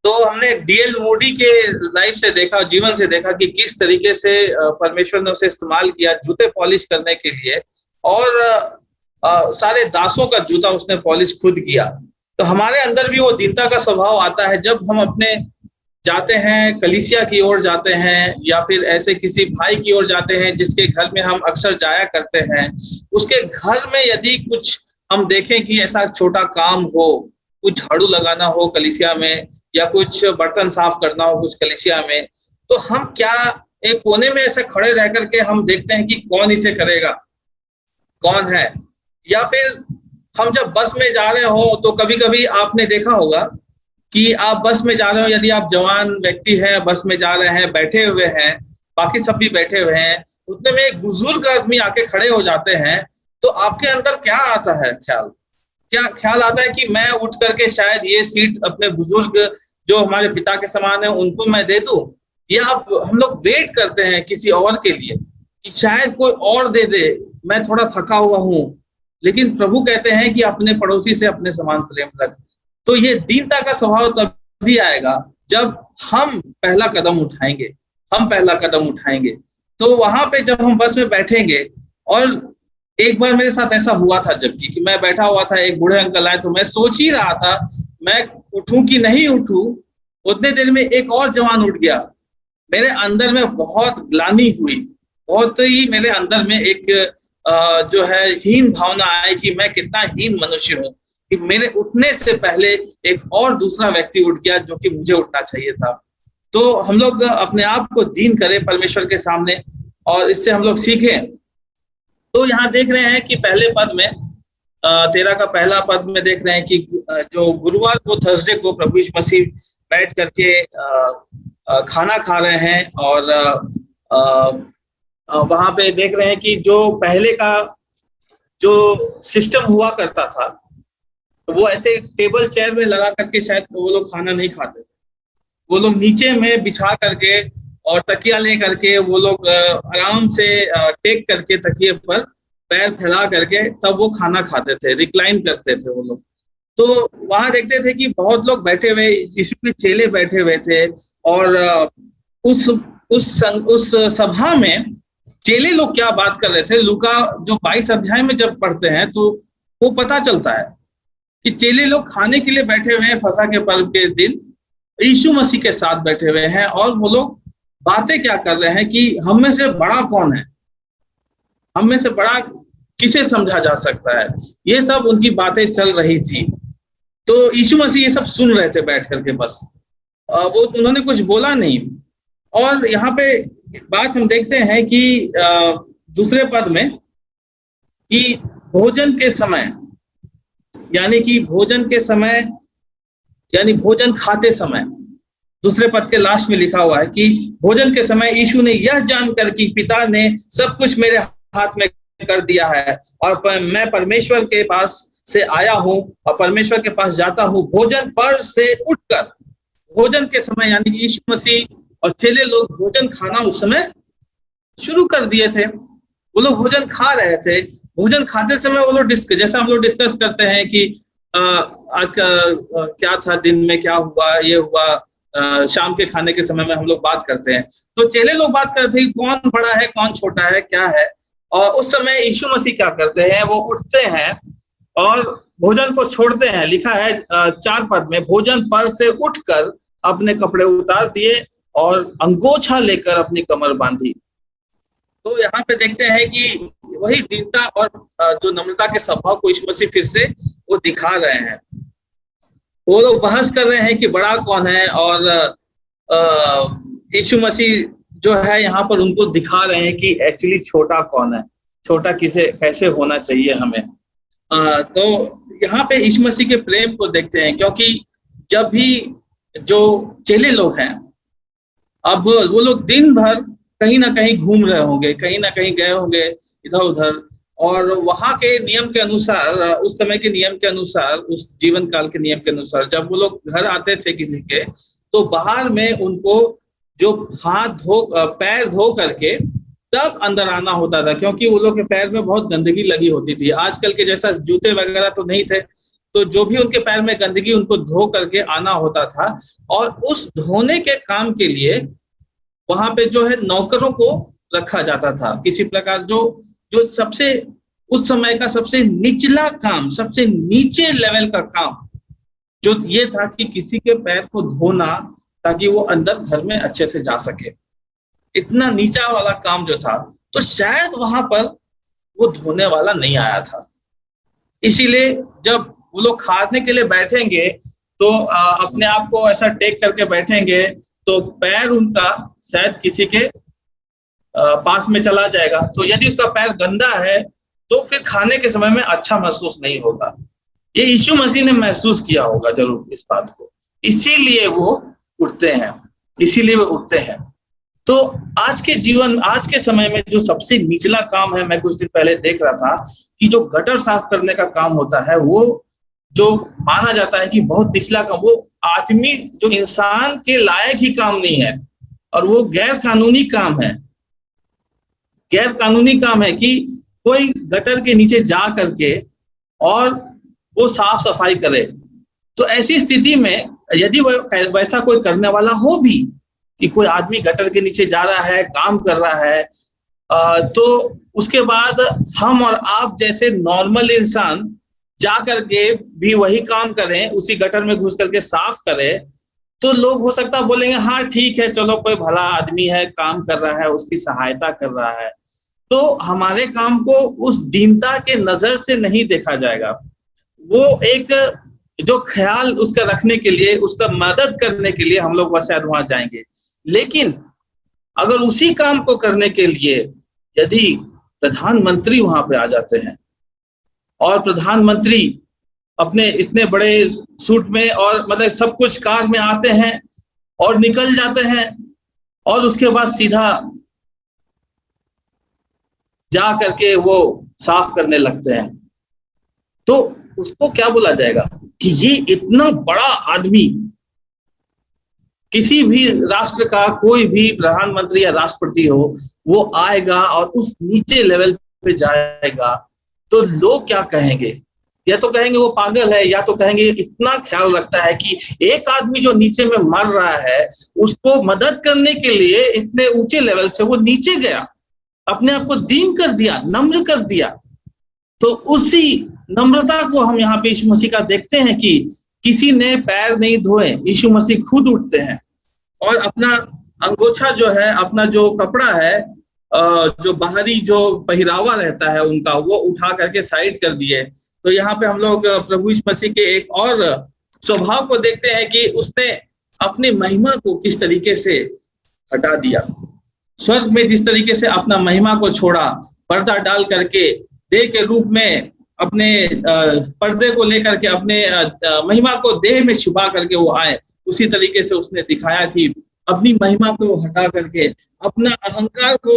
तो हमने डीएल मूडी के लाइफ से देखा, जीवन से देखा कि किस तरीके से परमेश्वर ने उसे इस्तेमाल किया जूते पॉलिश करने के लिए, और सारे दासों का जूता उसने पॉलिश खुद किया। तो हमारे अंदर भी वो दीनता का स्वभाव आता है जब हम अपने जाते हैं कलीसिया की ओर जाते हैं या फिर ऐसे किसी भाई की ओर जाते हैं जिसके घर में हम अक्सर जाया करते हैं। उसके घर में यदि कुछ हम देखें कि ऐसा छोटा काम हो, कुछ झाड़ू लगाना हो कलीसिया में या कुछ बर्तन साफ करना हो कुछ कलीसिया में, तो हम क्या एक कोने में ऐसे खड़े रह करके हम देखते हैं कि कौन इसे करेगा, कौन है। या फिर हम जब बस में जा रहे हो तो कभी कभी आपने देखा होगा कि आप बस में जा रहे हो, यदि आप जवान व्यक्ति हैं, बस में जा रहे हैं, बैठे हुए हैं, बाकी सब भी बैठे हुए हैं, उतने में एक बुजुर्ग आदमी आके खड़े हो जाते हैं, तो आपके अंदर क्या आता है ख्याल? क्या ख्याल आता है कि मैं उठ करके शायद ये सीट अपने बुजुर्ग जो हमारे पिता के समान है उनको मैं दे दूं, या हम लोग वेट करते हैं किसी और के लिए कि शायद कोई और दे दे, मैं थोड़ा थका हुआ हूं। लेकिन प्रभु कहते हैं कि अपने पड़ोसी से अपने समान प्रेम रख। तो ये दीनता का स्वभाव तभी आएगा जब हम पहला कदम उठाएंगे, हम पहला कदम उठाएंगे। तो वहां पे जब हम बस में बैठेंगे, और एक बार मेरे साथ ऐसा हुआ था जबकि कि मैं बैठा हुआ था, एक बूढ़े अंकल आए, तो मैं सोच ही रहा था मैं उठूं कि नहीं उठूं। उतने देर में एक और जवान उठ गया। मेरे अंदर में बहुत ग्लानि हुई, बहुत ही मेरे अंदर में एक जो है हीन भावना आए कि मैं कितना हीन मनुष्य हूँ कि मेरे उठने से पहले एक और दूसरा व्यक्ति उठ गया जो कि मुझे उठना चाहिए था। तो हम लोग अपने आप को दीन करें परमेश्वर के सामने और इससे हम लोग सीखें। तो यहाँ देख रहे हैं कि पहले पद में 13 का पहला पद में देख रहे हैं कि जो गुरुवार को, थर्सडे को प्रभु यीशु मसीह बैठ करके खाना खा रहे हैं और वहां पे देख रहे हैं कि जो पहले का जो सिस्टम हुआ करता था वो ऐसे टेबल चेयर में लगा करके शायद वो लोग खाना नहीं खाते थे। वो लोग नीचे में बिछा करके और तकिया ले करके वो लोग आराम से टेक करके तकिए पर पैर फैला करके तब वो खाना खाते थे, रिक्लाइन करते थे वो लोग। तो वहां देखते थे कि बहुत लोग बैठे हुए, यीशु के चेले बैठे हुए थे और उस सभा में चेले लोग क्या बात कर रहे थे, लूका जो 22 अध्याय में जब पढ़ते हैं तो वो पता चलता है कि चेले लोग खाने के लिए बैठे हुए हैं फसह के पर्व के दिन, यीशु मसीह के साथ बैठे हुए हैं और वो लोग बातें क्या कर रहे हैं कि हम में से बड़ा कौन है, हम में से बड़ा किसे समझा जा सकता है, ये सब उनकी बातें चल रही थी। तो यीशु मसीह ये सब सुन रहे थे बैठ करके, बस वो उन्होंने कुछ बोला नहीं। और यहाँ पे बात हम देखते हैं कि दूसरे पद में कि भोजन के समय, यानी कि भोजन के समय यानी भोजन खाते समय, दूसरे पद के लास्ट में लिखा हुआ है कि भोजन के समय यीशु ने यह जानकर कि पिता ने सब कुछ मेरे हाथ में कर दिया है और मैं परमेश्वर के पास से आया हूं और परमेश्वर के पास जाता हूं, भोजन पर से उठकर, भोजन के समय यानी कि यीशु मसीह और चेले लोग भोजन खाना उस समय शुरू कर दिए थे। वो लोग भोजन खा रहे थे। भोजन खाते समय वो लोग जैसा हम लोग डिस्कस करते हैं कि आज का क्या था, दिन में क्या हुआ, ये हुआ, शाम के खाने के समय में हम लोग बात करते हैं। तो चेले लोग बात करते हैं कौन बड़ा है, कौन छोटा है, क्या है। और उस समय यीशु मसीह क्या करते हैं, वो उठते हैं और भोजन को छोड़ते हैं। लिखा है 4 पद में, भोजन पर से उठकर अपने कपड़े उतार दिए और अंगोछा लेकर अपनी कमर बांधी। तो यहाँ पे देखते हैं कि वही दीनता और जो नम्रता के स्वभाव को यीशु मसीह फिर से वो दिखा रहे हैं। वो लोग बहस कर रहे हैं कि बड़ा कौन है और यीशु मसीह जो है यहाँ पर उनको दिखा रहे हैं कि एक्चुअली छोटा कौन है, छोटा कैसे होना चाहिए हमें। तो यहाँ पे यीशु मसीह के प्रेम को देखते हैं, क्योंकि जब भी जो चेले लोग हैं, अब वो लोग दिन भर कहीं ना कहीं घूम रहे होंगे, कहीं ना कहीं गए होंगे इधर उधर, और वहां के नियम के अनुसार, उस समय के नियम के अनुसार, उस जीवन काल के नियम के अनुसार जब वो लोग घर आते थे किसी के, तो बाहर में उनको जो पैर धो करके तब अंदर आना होता था, क्योंकि वो लोग के पैर में बहुत गंदगी लगी होती थी। आजकल के जैसा जूते वगैरह तो नहीं थे, तो जो भी उनके पैर में गंदगी उनको धो करके आना होता था। और उस धोने के काम के लिए वहां पे जो है नौकरों को रखा जाता था। किसी प्रकार जो सबसे उस समय का सबसे निचला काम, सबसे नीचे लेवल का काम जो ये था कि किसी के पैर को धोना ताकि वो अंदर घर में अच्छे से जा सके, इतना नीचा वाला काम जो था। तो शायद वहां पर वो धोने वाला नहीं आया था, इसीलिए जब वो लोग खाने के लिए बैठेंगे तो अपने आप को ऐसा टेक करके बैठेंगे तो पैर उनका शायद किसी के पास में चला जाएगा। तो यदि उसका पैर गंदा है तो फिर खाने के समय में अच्छा महसूस नहीं होगा। ये यीशु मसीह ने महसूस किया होगा जरूर इस बात को, इसीलिए वो उठते हैं। तो आज के समय में जो सबसे निचला काम है, मैं कुछ दिन पहले देख रहा था कि जो गटर साफ करने का काम होता है, वो जो माना जाता है कि बहुत निचला काम, वो आदमी जो इंसान के लायक ही काम नहीं है, और वो गैर कानूनी काम है। गैर कानूनी काम है कि कोई गटर के नीचे जा करके और वो साफ सफाई करे। तो ऐसी स्थिति में यदि वैसा कोई करने वाला हो भी, कि कोई आदमी गटर के नीचे जा रहा है, काम कर रहा है, तो उसके बाद हम और आप जैसे नॉर्मल इंसान जा करके भी वही काम करें, उसी गटर में घुस करके साफ करें, तो लोग हो सकता बोलेंगे हाँ ठीक है, चलो कोई भला आदमी है, काम कर रहा है, उसकी सहायता कर रहा है। तो हमारे काम को उस दीनता के नजर से नहीं देखा जाएगा। वो एक जो ख्याल उसका रखने के लिए, उसका मदद करने के लिए हम लोग वह शायद वहां जाएंगे। लेकिन अगर उसी काम को करने के लिए यदि प्रधानमंत्री वहां पे आ जाते हैं और प्रधानमंत्री अपने इतने बड़े सूट में और मतलब सब कुछ कार में आते हैं और निकल जाते हैं और उसके बाद सीधा जा करके वो साफ करने लगते हैं, तो उसको क्या बोला जाएगा कि ये इतना बड़ा आदमी, किसी भी राष्ट्र का कोई भी प्रधानमंत्री या राष्ट्रपति हो, वो आएगा और उस नीचे लेवल पे जाएगा, तो लोग क्या कहेंगे? या तो कहेंगे वो पागल है, या तो कहेंगे इतना ख्याल रखता है कि एक आदमी जो नीचे में मर रहा है उसको मदद करने के लिए इतने ऊंचे लेवल से वो नीचे गया, अपने आप को दीन कर दिया, नम्र कर दिया। तो उसी नम्रता को हम यहाँ पे यीशु मसीह का देखते हैं कि किसी ने पैर नहीं धोए, यीशु मसीह खुद उठते हैं और अपना अंगोछा जो है, अपना जो कपड़ा है, जो बाहरी जो पहरावा रहता है उनका, वो उठा करके साइड कर दिए। तो यहाँ पे हम लोग प्रभु यीशु मसीह के एक और स्वभाव को देखते हैं कि उसने अपनी महिमा को किस तरीके से हटा दिया। स्वर्ग में जिस तरीके से अपना महिमा को छोड़ा, पर्दा डाल करके देह के रूप में अपने पर्दे को लेकर के अपने महिमा को देह में छुपा करके वो आए, उसी तरीके से उसने दिखाया कि अपनी महिमा को हटा करके अपना अहंकार को,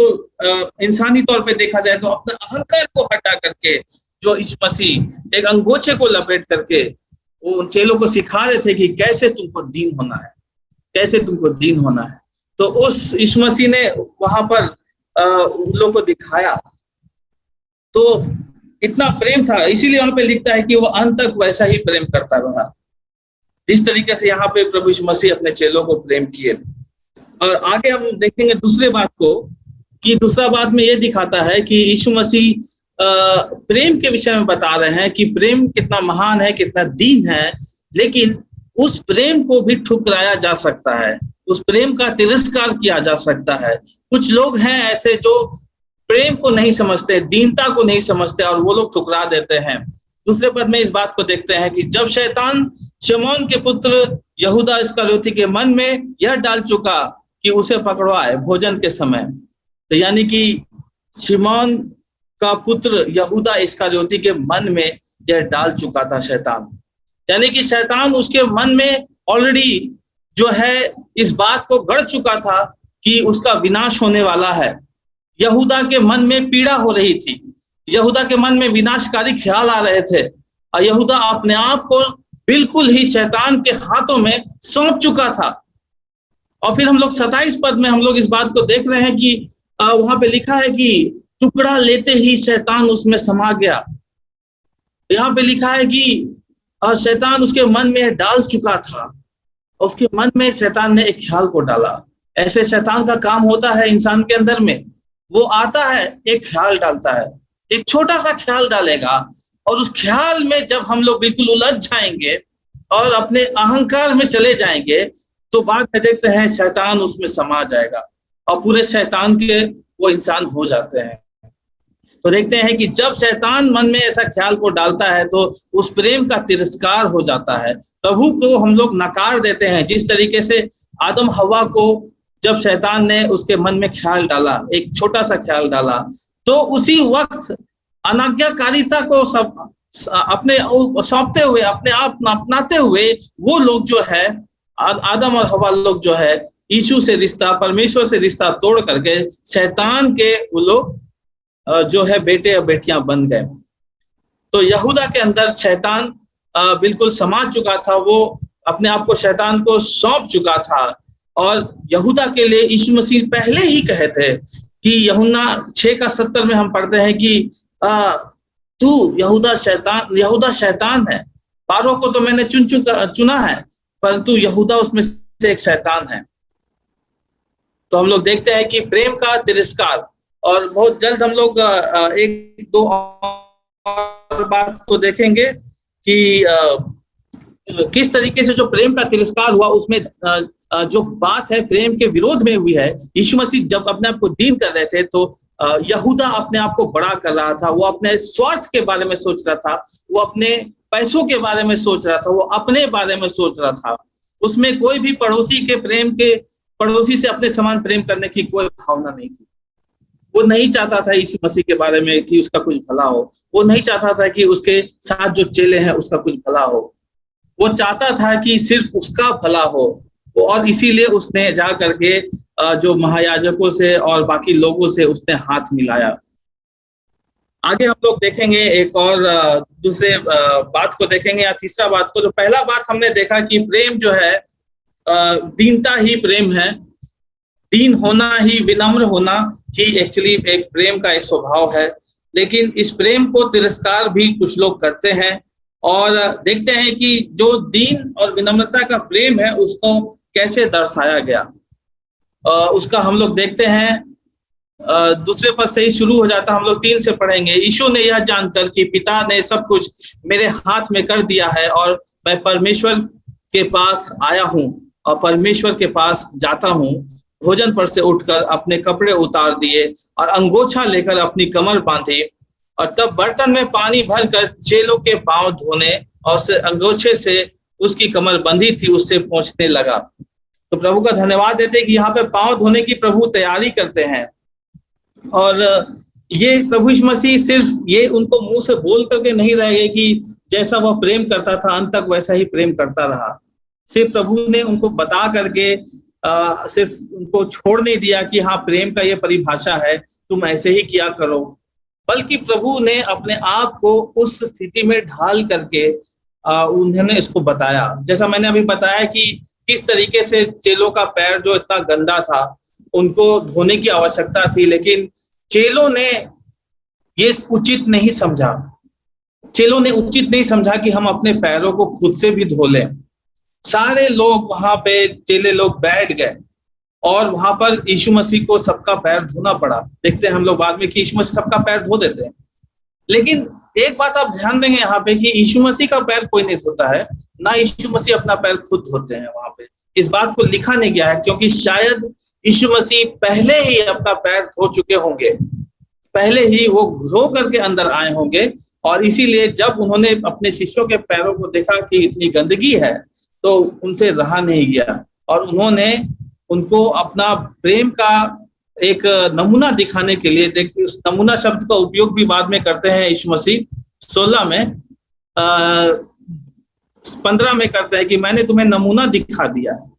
इंसानी तौर पे देखा जाए तो अपना अहंकार को हटा करके, जो यीशु मसीह एक अंगोछे को लपेट करके वो उन चेलों को सिखा रहे थे कि कैसे तुमको दीन होना है, कैसे तुमको दीन होना है। तो उस यीशु मसीह ने वहां पर उन लोगों को दिखाया, तो इतना प्रेम था, इसीलिए वहां पे लिखता है कि वो अंत तक वैसा ही प्रेम करता रहा जिस तरीके से यहाँ पे प्रभु यीशु मसीह अपने चेलों को प्रेम किए। और आगे हम देखेंगे दूसरे बात को, कि दूसरा बात में ये दिखाता है कि यीशु मसीह प्रेम के विषय में बता रहे हैं कि प्रेम कितना महान है, कितना दीन है, लेकिन उस प्रेम को भी ठुकराया जा सकता है, उस प्रेम का तिरस्कार किया जा सकता है। कुछ लोग हैं ऐसे जो प्रेम को नहीं समझते, दीनता को नहीं समझते, और वो लोग ठुकरा देते हैं। दूसरे पद में इस बात को देखते हैं कि जब शैतान शमौन के पुत्र यहूदा इस्करियोती के मन में यह डाल चुका कि उसे पकड़वाए भोजन के समय, तो यानी कि शमौन का पुत्र यहूदा इस्करियोती के मन में यह डाल चुका था शैतान, यानी कि शैतान उसके मन में ऑलरेडी जो है इस बात को गढ़ चुका था कि उसका विनाश होने वाला है। यहूदा के मन में पीड़ा हो रही थी, यहूदा के मन में विनाशकारी ख्याल आ रहे थे, और यहूदा अपने आप को बिल्कुल ही शैतान के हाथों में सौंप चुका था। और फिर हम लोग 27 पद में हम लोग इस बात को देख रहे हैं कि वहां पे लिखा है कि टुकड़ा लेते ही शैतान उसमें समा गया। यहाँ पे लिखा है कि शैतान उसके मन में डाल चुका था, उसके मन में शैतान ने एक ख्याल को डाला। ऐसे शैतान का काम होता है इंसान के अंदर में, वो आता है एक ख्याल डालता है, एक छोटा सा ख्याल डालेगा, और उस ख्याल में जब हम लोग बिल्कुल उलझ जाएंगे और अपने अहंकार में चले जाएंगे, तो बाद में देखते हैं शैतान उसमें समा जाएगा और पूरे शैतान के वो इंसान हो जाते हैं। तो देखते हैं कि जब शैतान मन में ऐसा ख्याल को डालता है तो उस प्रेम का तिरस्कार हो जाता है, प्रभु को हम लोग नकार देते हैं। जिस तरीके से आदम हवा को जब शैतान ने उसके मन में ख्याल डाला, एक छोटा सा ख्याल डाला, तो उसी वक्त अनाज्ञाकारिता को सब अपने सौंपते हुए, अपने आप अपनाते हुए, वो लोग जो है आदम और हवा लोग जो है यीशु से रिश्ता, परमेश्वर से रिश्ता तोड़ करके शैतान के वो लोग जो है बेटे और बेटियां बन गए। तो यहूदा के अंदर शैतान बिल्कुल समा चुका था, वो अपने आप को शैतान को सौंप चुका था। और यहूदा के लिए यीशु मसीह पहले ही कहे थे कि यूहन्ना 6:70 में हम पढ़ते हैं कि तू यहूदा शैतान है, बारों को तो मैंने चुना है, परंतु यहूदा उसमें से एक शैतान है। तो हम लोग देखते हैं कि प्रेम का तिरस्कार, और बहुत जल्द हम लोग एक दो और बात को देखेंगे कि किस तरीके से जो प्रेम का तिरस्कार हुआ, उसमें जो बात है प्रेम के विरोध में हुई है। यीशु मसीह जब अपने आप को दीन कर रहे थे तो यहूदा अपने आप को बड़ा कर रहा था, वो अपने स्वार्थ के बारे में सोच रहा था, वो अपने पैसों के बारे में सोच रहा था, वो अपने बारे में सोच रहा था। उसमें कोई भी पड़ोसी से अपने समान प्रेम करने की कोई भावना नहीं थी। वो नहीं चाहता था यीशु मसीह के बारे में कि उसका कुछ भला हो, वो नहीं चाहता था कि उसके साथ जो चेले हैं उसका कुछ भला हो, वो चाहता था कि सिर्फ उसका भला हो। और इसीलिए उसने जा करके जो महायाजकों से और बाकी लोगों से उसने हाथ मिलाया। आगे हम लोग देखेंगे एक और दूसरे बात को देखेंगे, या तीसरा बात को। जो पहला बात हमने देखा कि प्रेम जो है दीनता ही प्रेम है, दीन होना ही, विनम्र होना ही एक्चुअली एक प्रेम का एक स्वभाव है। लेकिन इस प्रेम को तिरस्कार भी कुछ लोग करते हैं, और देखते हैं कि जो दीन और विनम्रता का प्रेम है उसको कैसे दर्शाया गया। उसका हम लोग देखते हैं दूसरे पद से ही शुरू हो जाता, हम लोग 3 से पढ़ेंगे। यीशु ने यह जानकर कि पिता ने सब कुछ मेरे हाथ में कर दिया है और मैं परमेश्वर के पास आया हूँ और परमेश्वर के पास जाता हूँ, भोजन पर से उठकर अपने कपड़े उतार दिए और अंगोछा लेकर अपनी कमर बांधी, और तब बर्तन में पानी भरकर चेलों के पांव धोने और से अंगोछे से उसकी कमर बंधी थी उससे पोंछने लगा। तो प्रभु का धन्यवाद देते हैं कि यहाँ पे पांव धोने की प्रभु तैयारी करते हैं। और ये प्रभु यीशु मसीह सिर्फ ये उनको मुंह से बोल करके नहीं रहे कि जैसा वह प्रेम करता था अंत तक वैसा ही प्रेम करता रहा। सिर्फ प्रभु ने उनको बता करके सिर्फ उनको छोड़ नहीं दिया कि हाँ प्रेम का ये परिभाषा है, तुम ऐसे ही किया करो, बल्कि प्रभु ने अपने आप को उस स्थिति में ढाल करके उन्होंने इसको बताया। जैसा मैंने अभी बताया कि किस तरीके से चेलों का पैर जो इतना गंदा था उनको धोने की आवश्यकता थी, लेकिन चेलों ने ये उचित नहीं समझा। चेलों ने उचित नहीं समझा कि हम अपने पैरों को खुद से भी धो लें। सारे लोग वहां पे, चेले लोग बैठ गए और वहां पर यीशु मसीह को सबका पैर धोना पड़ा। देखते हैं हम लोग बाद में कि यीशु मसीह सबका पैर धो देते हैं। लेकिन एक बात आप ध्यान देंगे यहाँ पे कि यीशु मसीह का पैर कोई नहीं धोता है, ना यीशु मसीह अपना पैर खुद धोते हैं। वहां पे इस बात को लिखा नहीं गया है क्योंकि शायद यीशु मसीह पहले ही अपना पैर धो चुके होंगे, पहले ही वो धो करके अंदर आए होंगे, और इसीलिए जब उन्होंने अपने शिष्यों के पैरों को देखा कि इतनी गंदगी है तो उनसे रहा नहीं गया, और उन्होंने उनको अपना प्रेम का एक नमूना दिखाने के लिए, देखिए उस नमूना शब्द का उपयोग भी बाद में करते हैं यीशु मसीह 16 में 15 में करते हैं कि मैंने तुम्हें नमूना दिखा दिया है।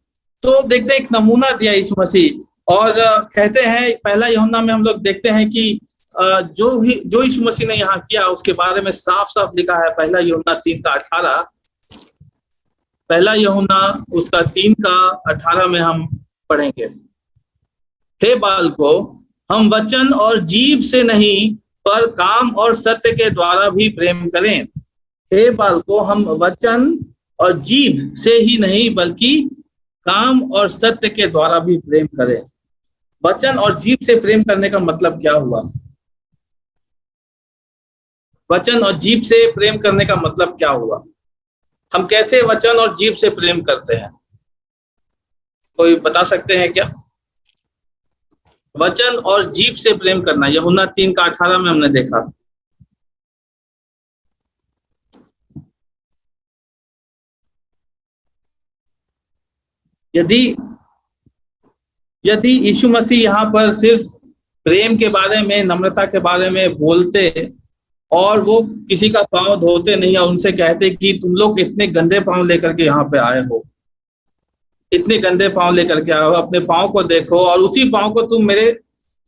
तो देखते हैं एक नमूना दिया यीशु मसीह, और कहते हैं पहला यूहन्ना में हम लोग देखते हैं कि जो यीशु मसीह ने यहाँ किया उसके बारे में साफ साफ लिखा है। पहला यूहन्ना 3:18, पहला यूहन्ना उसका 3:18 में हम पढ़ेंगे। हे बालको, हम वचन और जीभ से नहीं पर काम और सत्य के द्वारा भी प्रेम करें। हे बालको, हम वचन और जीभ से ही नहीं बल्कि काम और सत्य के द्वारा भी प्रेम करें। वचन और जीभ से प्रेम करने का मतलब क्या हुआ? वचन और जीभ से प्रेम करने का मतलब क्या हुआ? हम कैसे वचन और जीभ से प्रेम करते हैं? कोई बता सकते हैं क्या? वचन और जीभ से प्रेम करना यूहन्ना 3:18 में हमने देखा। यदि यीशु मसीह यहाँ पर सिर्फ प्रेम के बारे में, नम्रता के बारे में बोलते और वो किसी का पांव धोते नहीं और उनसे कहते कि तुम लोग इतने गंदे पांव लेकर के यहाँ पे आए हो, इतने गंदे पांव लेकर के आए हो, अपने पांव को देखो और उसी पांव को तुम मेरे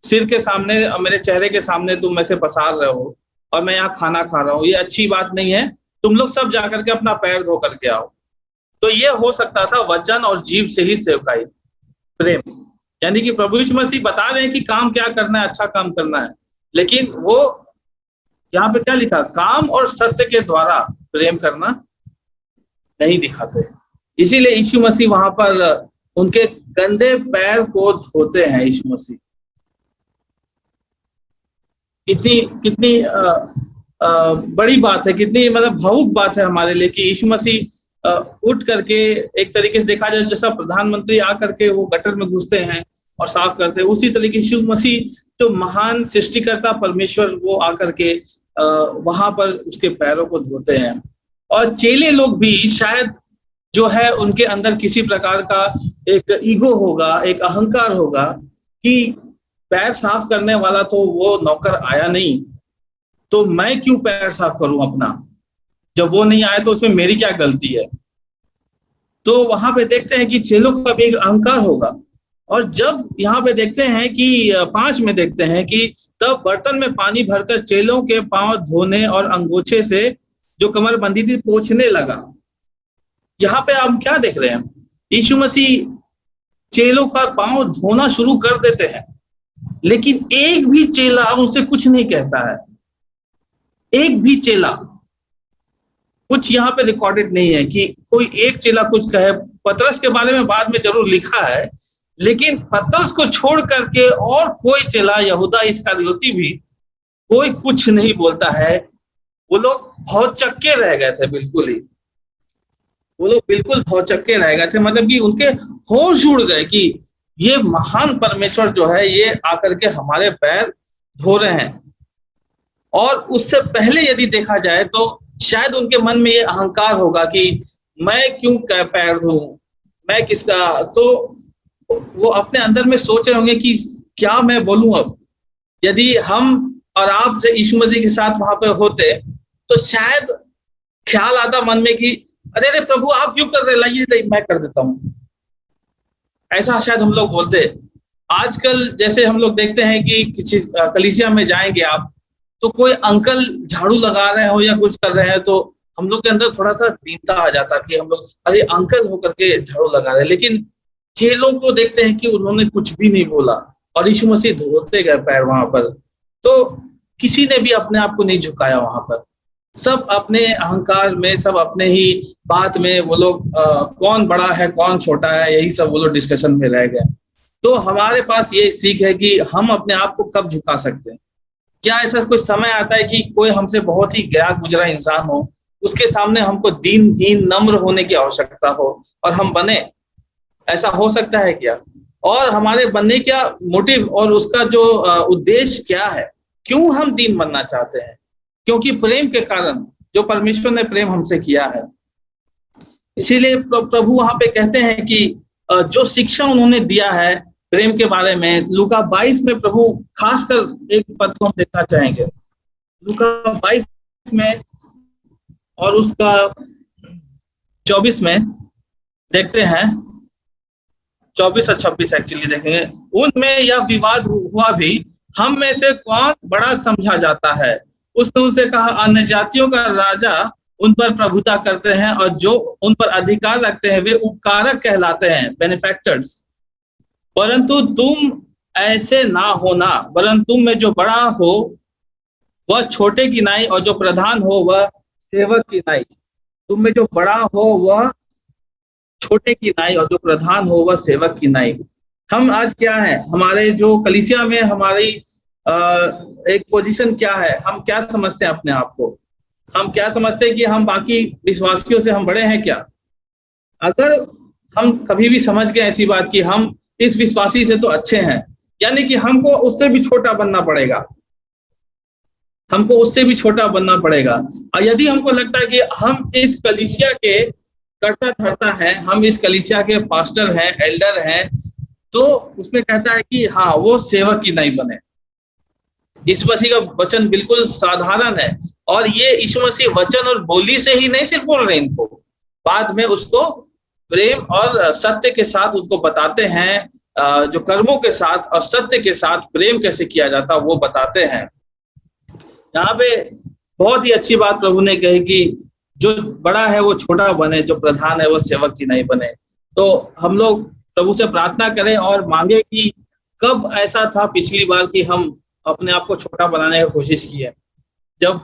सिर के सामने, मेरे चेहरे के सामने तुम ऐसे पसार रहे हो और मैं यहाँ खाना खा रहा हूँ, ये अच्छी बात नहीं है, तुम लोग सब जाकर के अपना पैर धो करके आओ। तो ये हो सकता था वचन और जीभ से ही सेवकाई, प्रेम। यानी कि प्रभु यीशु मसीह बता रहे हैं कि काम क्या करना है, अच्छा काम करना है, लेकिन वो यहाँ पे क्या लिखा? काम और सत्य के द्वारा प्रेम करना नहीं दिखाते। इसीलिए यीशु मसीह वहां पर उनके गंदे पैर को धोते हैं। यीशु मसीह कितनी बड़ी बात है, कितनी मतलब भावुक बात है हमारे लिए कि यीशु मसीह उठ करके, एक तरीके से देखा जाए जैसा प्रधानमंत्री आकर के वो गटर में घुसते हैं और साफ करते हैं, उसी तरीके यीशु मसीह जो महान सृष्टिकर्ता परमेश्वर वो आकर के वहां पर उसके पैरों को धोते हैं। और चेले लोग भी शायद जो है उनके अंदर किसी प्रकार का एक ईगो होगा, एक अहंकार होगा कि पैर साफ करने वाला तो वो नौकर आया नहीं, तो मैं क्यों पैर साफ करूं अपना, जब वो नहीं आया तो उसमें मेरी क्या गलती है। तो वहां पे देखते हैं कि चेलों का भी एक अहंकार होगा। और जब यहाँ पे देखते हैं कि 5 में देखते हैं कि तब बर्तन में पानी भरकर चेलों के पांव धोने और अंगोछे से जो कमर बंधी थी पोंछने लगा। यहाँ पे हम क्या देख रहे हैं, यीशु मसीह चेलों का पांव धोना शुरू कर देते हैं, लेकिन एक भी चेला उनसे कुछ नहीं कहता है। एक भी चेला, कुछ यहाँ पे रिकॉर्डेड नहीं है कि कोई एक चेला कुछ कहे। पतरस के बारे में बाद में जरूर लिखा है, लेकिन पतरस को छोड़ करके और कोई चेला, यहूदा इस्करियोती भी, कोई कुछ नहीं बोलता है। वो लोग भौचक्के रह गए थे, बिल्कुल ही वो लोग बिल्कुल भौचक्के रह गए थे। मतलब कि उनके होश उड़ गए कि ये महान परमेश्वर जो है ये आकर के हमारे पैर धो रहे हैं। और उससे पहले यदि देखा जाए तो शायद उनके मन में ये अहंकार होगा कि मैं क्यों पैर धोऊं, मैं किसका, तो वो अपने अंदर में सोच रहे होंगे कि क्या मैं बोलूं। अब यदि हम और आप यीशु मसीह के साथ वहां पे होते तो शायद ख्याल आता मन में कि अरे अरे प्रभु आप क्यों कर रहे, लाइए मैं कर देता हूं। ऐसा शायद हम लोग बोलते। आजकल जैसे हम लोग देखते हैं कि किसी कलीसिया में जाएंगे आप, तो कोई अंकल झाड़ू लगा रहे हो या कुछ कर रहे हैं तो हम लोग के अंदर थोड़ा सा दीनता आ जाता कि हम लोग अरे अंकल होकर के झाड़ू लगा रहे हैं। लेकिन चेलों को देखते हैं कि उन्होंने कुछ भी नहीं बोला और यीशु मसीह धोते गए पैर वहां पर। तो किसी ने भी अपने आप को नहीं झुकाया वहां पर। सब अपने अहंकार में, सब अपने ही बात में वो लोग कौन बड़ा है कौन छोटा है, यही सब वो लोग डिस्कशन में रह गए। तो हमारे पास ये सीख है कि हम अपने आप को कब झुका सकते हैं। क्या ऐसा कोई समय आता है कि कोई हमसे बहुत ही गया गुजरा इंसान हो, उसके सामने हमको दीनहीन नम्र होने की आवश्यकता हो और हम बने? ऐसा हो सकता है क्या? और हमारे बनने क्या मोटिव और उसका जो उद्देश्य क्या है, क्यों हम दीन बनना चाहते हैं? क्योंकि प्रेम के कारण, जो परमेश्वर ने प्रेम हमसे किया है। इसीलिए प्रभु वहां पे कहते हैं कि जो शिक्षा उन्होंने दिया है प्रेम के बारे में, लूका 22 में प्रभु खासकर एक पद को हम देखना चाहेंगे। लूका 22 में और उसका 24 में देखते हैं, 24 और 26 एक्चुअली देखेंगे। उनमें यह विवाद हुआ भी, हम में से कौन बड़ा समझा जाता है? उसने उनसे कहा, अन्य जातियों का राजा उन पर प्रभुता करते हैं और जो उन पर अधिकार रखते हैं वे उपकारक कहलाते हैं, बेनिफैक्टर्स। परंतु तुम ऐसे ना होना, वरन तुम में जो बड़ा हो वह छोटे की नाई और जो प्रधान हो वह सेवक की नाई। तुम में जो बड़ा हो वह छोटे की नाई और जो प्रधान हो वह सेवक की नाई। हम आज क्या है, हमारे जो कलीसिया में हमारी एक पोजीशन क्या है? हम क्या समझते हैं अपने आप को? हम क्या समझते हैं कि हम बाकी विश्वासियों से हम बड़े हैं क्या? अगर हम कभी भी समझ गए ऐसी बात कि हम इस विश्वासी से तो अच्छे हैं, यानी कि हमको उससे भी छोटा बनना पड़ेगा, हमको उससे भी छोटा बनना पड़ेगा। और यदि हमको लगता है कि हम इस कलीसिया के करता धरता है, हम इस कलीसिया के पास्टर हैं, एल्डर हैं, तो उसमें कहता है कि हाँ वो सेवक की नहीं बने। यीशु मसीह का वचन बिल्कुल साधारण है और ये यीशु मसीह वचन और बोली से ही नहीं सिर्फ बोल रहे इनको, बाद में उसको प्रेम और सत्य के साथ उनको बताते हैं, जो कर्मों के साथ और सत्य के साथ प्रेम कैसे किया जाता वो बताते हैं। यहाँ पे बहुत ही अच्छी बात प्रभु ने कही कि जो बड़ा है वो छोटा बने, जो प्रधान है वो सेवक की नहीं बने। तो हम लोग प्रभु से प्रार्थना करें और मांगे कि कब ऐसा था पिछली बार कि हम अपने आप को छोटा बनाने की कोशिश की है। जब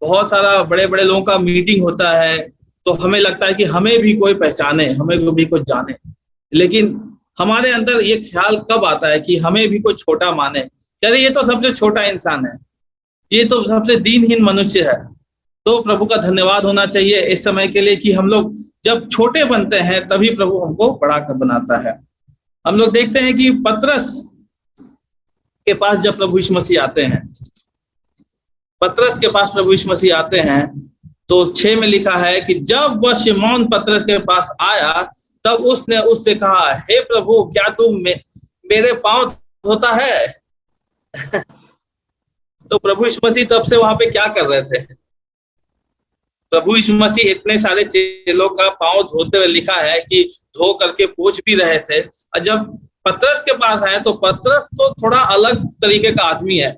बहुत सारा बड़े बड़े लोगों का मीटिंग होता है तो हमें लगता है कि हमें भी कोई पहचाने, हमें भी कोई जाने, लेकिन हमारे अंदर ये ख्याल कब आता है कि हमें भी कोई छोटा माने? अरे ये तो सबसे छोटा इंसान है, ये तो सबसे दीनहीन मनुष्य है। तो प्रभु का धन्यवाद होना चाहिए इस समय के लिए कि हम लोग जब छोटे बनते हैं तभी प्रभु हमको बड़ा कर बनाता है। हम लोग देखते हैं कि पतरस के पास जब प्रभु यीशु मसीह आते हैं, पतरस के पास प्रभु यीशु मसीह आते हैं, तो 6 में लिखा है कि जब वह शिमोन पतरस के पास आया तब उसने उससे कहा, हे प्रभु, क्या तू मेरे पांव धोता है? तो प्रभु यीशु मसीह तब से वहां पे क्या कर रहे थे? प्रभु यीशु मसीह इतने सारे चेलों का पांव धोते हुए लिखा है कि धो करके पोंछ भी रहे थे। और जब पतरस के पास आए तो पतरस तो थोड़ा अलग तरीके का आदमी है।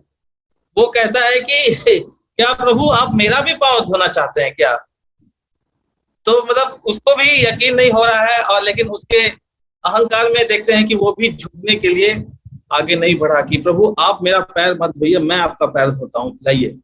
वो कहता है कि क्या प्रभु आप मेरा भी पांव धोना चाहते हैं क्या? तो मतलब उसको भी यकीन नहीं हो रहा है, और लेकिन उसके अहंकार में देखते हैं कि वो भी झुकने के लिए आगे नहीं बढ़ा कि प्रभु आप मेरा पैर मत धोइए, मैं आपका पैर धोता हूं, लाइए।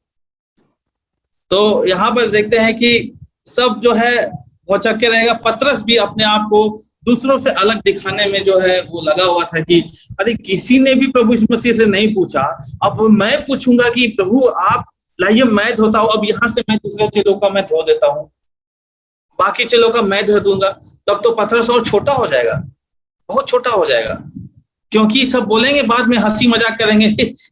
तो यहाँ पर देखते हैं कि सब जो है भौचक्के रहेगा। पतरस भी अपने आप को दूसरों से अलग दिखाने में जो है वो लगा हुआ था कि अरे किसी ने भी प्रभु यीशु मसीह से नहीं पूछा, अब मैं पूछूंगा कि प्रभु आप लाइए मैं धोता हूं। अब यहाँ से मैं दूसरे चेलों का मैं धो देता हूँ, बाकी चेलों का मैं धो दूंगा। तब तो पतरस और छोटा हो जाएगा, बहुत छोटा हो जाएगा, क्योंकि सब बोलेंगे बाद में, हंसी मजाक करेंगे,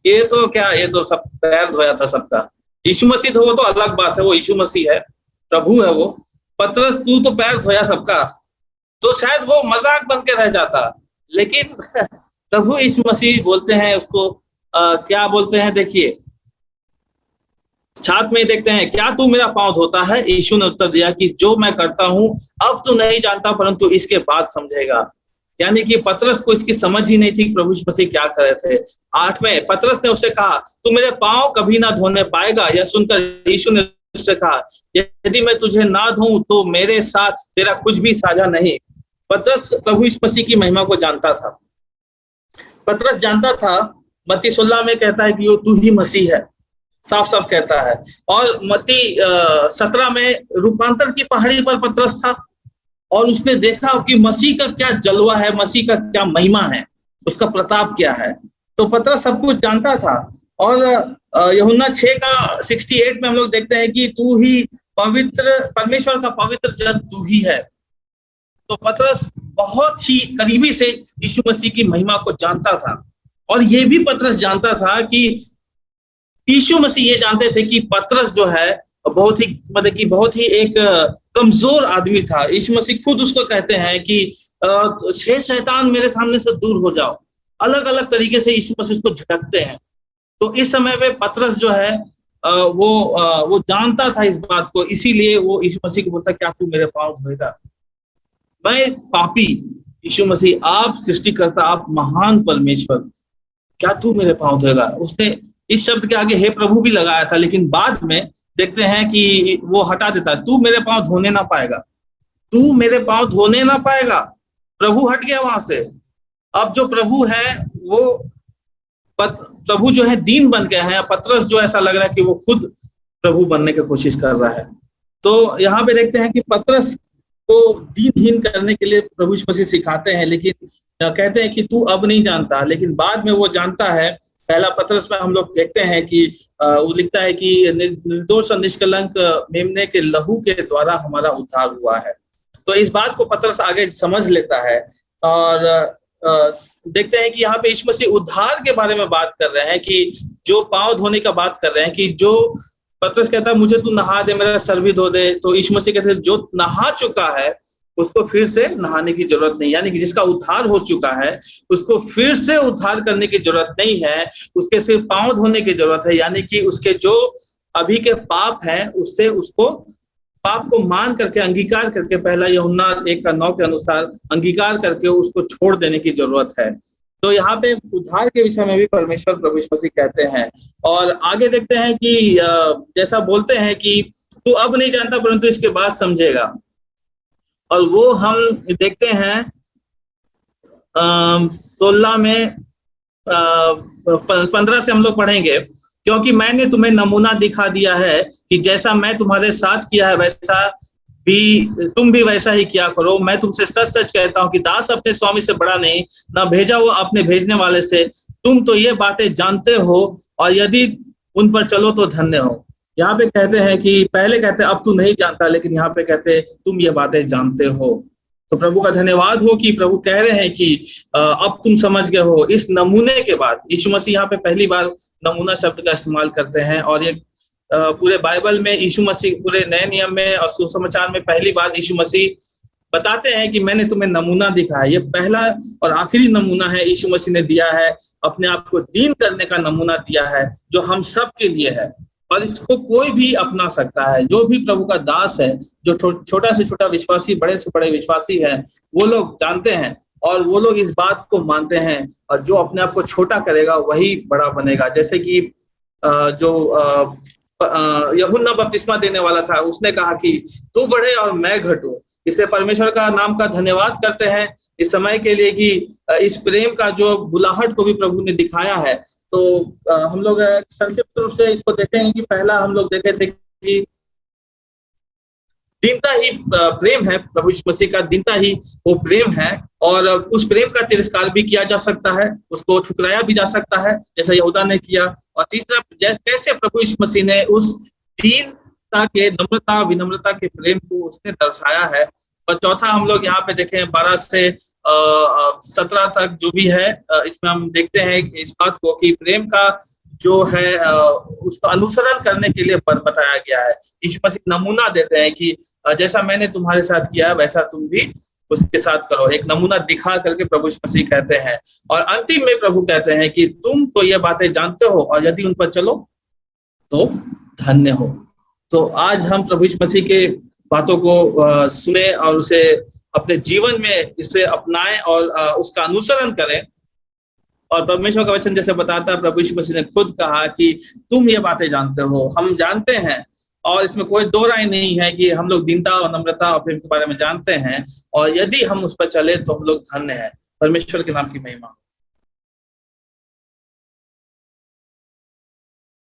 ये तो क्या, ये तो सब पैर धोया था सबका। यीशु मसीह धो तो अलग बात है, वो यीशु मसीह है, प्रभु है वो। पतरस तू तो पैर धोया सबका, तो शायद वो मजाक बन के रह जाता। लेकिन प्रभु यीशु मसीह बोलते हैं उसको क्या बोलते हैं, देखिए 7 में देखते हैं, क्या तू मेरा पांव धोता है? यीशु ने उत्तर दिया कि जो मैं करता हूं अब तू नहीं जानता, परंतु इसके बाद समझेगा। यानी कि पतरस को इसकी समझ ही नहीं थी कि प्रभु यीशु मसीह क्या कर रहे थे। 8 में पतरस ने उससे कहा, तू मेरे पांव कभी ना धोने पाएगा। यह सुनकर यीशु ने उससे कहा, यदि मैं तुझे ना धोऊं तो मेरे साथ तेरा कुछ भी साझा नहीं। पतरस प्रभु यीशु मसीह की महिमा को जानता था। पतरस जानता था, मत्ती 16 में कहता है कि वो तू ही मसीह है, साफ साफ कहता है। और मत्ती 17 में रूपांतर की पहाड़ी पर पतरस था और उसने देखा कि मसीह का क्या जलवा है, मसीह का क्या महिमा है, उसका प्रताप क्या है। तो पतरस सब कुछ जानता था। और यूहन्ना 6 का 68 में हम लोग देखते हैं कि तू ही पवित्र, परमेश्वर का पवित्र जन तू ही है। तो पतरस बहुत ही करीबी से यीशु मसीह की महिमा को जानता था। और ये भी पतरस जानता था कि यीशु मसीह ये जानते थे कि पतरस जो है बहुत ही मतलब कि बहुत ही एक कमजोर आदमी था। यीशु मसीह खुद उसको कहते हैं कि हे शैतान मेरे सामने से दूर हो जाओ। अलग अलग तरीके से यीशु मसीह उसको झटकते हैं। तो इस समय पे पतरस जो है वो जानता था इस बात को, इसीलिए वो यीशु मसीह को बोलता, क्या तू मेरे पांव धोएगा? मैं पापी, यीशु मसीह आप सृष्टिकर्ता, आप महान परमेश्वर, क्या तू मेरे पांव धोएगा? उसने इस शब्द के आगे हे प्रभु भी लगाया था, लेकिन बाद में देखते हैं कि वो हटा देता है, तू मेरे पांव धोने ना पाएगा, तू मेरे पांव धोने ना पाएगा। प्रभु हट गया वहां से। अब जो प्रभु है वो प्रभु जो है दीन बन गए हैं। पतरस जो ऐसा लग रहा है कि वो खुद प्रभु बनने की कोशिश कर रहा है। तो यहाँ पे देखते हैं कि पतरस को दीनहीन करने के लिए प्रभु यीशु मसीह सिखाते हैं, लेकिन कहते हैं कि तू अब नहीं जानता, लेकिन बाद में वो जानता है। पहला पतरस में हम लोग देखते हैं कि वो लिखता है कि निर्दोष और निष्कलंक मेमने के लहू के द्वारा हमारा उद्धार हुआ है। तो इस बात को पतरस आगे समझ लेता है। और देखते हैं कि यहाँ पे यीशु मसीह उद्धार के बारे में बात कर रहे हैं, कि जो पांव धोने का बात कर रहे हैं, कि जो पतरस कहता है मुझे तू नहा दे, मेरा सर भी धो दे। तो यीशु मसीह कहते हैं जो नहा चुका है उसको फिर से नहाने की जरूरत नहीं, यानी कि जिसका उद्धार हो चुका है उसको फिर से उद्धार करने की जरूरत नहीं है, उसके सिर्फ पांव धोने की जरूरत है। यानी कि उसके जो अभी के पाप हैं उससे उसको पाप को मान करके अंगीकार करके, पहला यूहन्ना 1:9 के अनुसार अंगीकार करके उसको छोड़ देने की जरूरत है। तो यहाँ पे उद्धार के विषय में भी परमेश्वर प्रभु यीशु मसीह कहते हैं। और आगे देखते हैं कि जैसा बोलते हैं कि तू अब नहीं जानता परंतु इसके बाद समझेगा। और वो हम देखते हैं 16 में 15 से हम लोग पढ़ेंगे, क्योंकि मैंने तुम्हें नमूना दिखा दिया है कि जैसा मैं तुम्हारे साथ किया है वैसा भी तुम भी वैसा ही किया करो। मैं तुमसे सच सच कहता हूं कि दास अपने स्वामी से बड़ा नहीं, ना भेजा हुआ अपने भेजने वाले से। तुम तो ये बातें जानते हो और यदि उन पर चलो तो धन्य हो। यहाँ पे कहते हैं कि पहले कहते अब तू नहीं जानता, लेकिन यहाँ पे कहते तुम ये बातें जानते हो। तो प्रभु का धन्यवाद हो कि प्रभु कह रहे हैं कि अब तुम समझ गए हो। इस नमूने के बाद यीशु मसीह यहाँ पे पहली बार नमूना शब्द का इस्तेमाल करते हैं, और ये पूरे बाइबल में यीशु मसीह, पूरे नए नियम में और सुसमाचार में पहली बार यीशु मसीह बताते हैं कि मैंने तुम्हें नमूना दिखाया। ये पहला और आखिरी नमूना है यीशु मसीह ने दिया है, अपने आप को दीन करने का नमूना दिया है, जो हम सब के लिए है, और इसको कोई भी अपना सकता है। जो भी प्रभु का दास है, जो छोटा से छोटा विश्वासी, बड़े से बड़े विश्वासी है, वो लोग जानते हैं और वो लोग इस बात को मानते हैं, और जो अपने आप को छोटा करेगा वही बड़ा बनेगा। जैसे कि जो यूहन्ना बपतिस्मा देने वाला था, उसने कहा कि तू बढ़े और मैं घटूं। इसलिए परमेश्वर का नाम का धन्यवाद करते हैं इस समय के लिए कि इस प्रेम का जो बुलाहट को भी प्रभु ने दिखाया है। तो हम लोग संक्षिप्त रूप से इसको देखेंगे कि पहला हम लोग देखे थे कि दीनता ही प्रेम है। प्रभु यीशु मसीह का दीनता ही वो प्रेम है, और उस प्रेम का तिरस्कार भी किया जा सकता है, उसको ठुकराया भी जा सकता है जैसा यहूदा ने किया। और तीसरा, कैसे प्रभु यीशु मसीह ने उस दीनता के, नम्रता विनम्रता के प्रेम को उसने दर्शाया है। और चौथा हम लोग यहाँ पे देखें 12 से 17 तक जो भी है, इसमें हम देखते हैं इस बात को कि प्रेम का जो है उसको अनुसरण करने के लिए बताया गया है। यीशु मसीह नमूना देते हैं कि जैसा मैंने तुम्हारे साथ किया वैसा तुम भी उसके साथ करो। एक नमूना दिखा करके प्रभु यीशु मसीह कहते हैं, और अंतिम में प्रभु कहते हैं कि तुम तो ये बातें जानते हो और यदि उन पर चलो तो धन्य हो। तो आज हम प्रभु यीशु मसीह के बातों को सुने और उसे अपने जीवन में इसे अपनाएं और उसका अनुसरण करें। और परमेश्वर का वचन जैसे बताता है, प्रभु यीशु मसीह ने खुद कहा कि तुम ये बातें जानते हो, हम जानते हैं, और इसमें कोई दो राय नहीं है कि हम लोग दीनता और नम्रता और प्रेम के बारे में जानते हैं, और यदि हम उस पर चले तो हम लोग धन्य हैं। परमेश्वर के नाम की महिमा।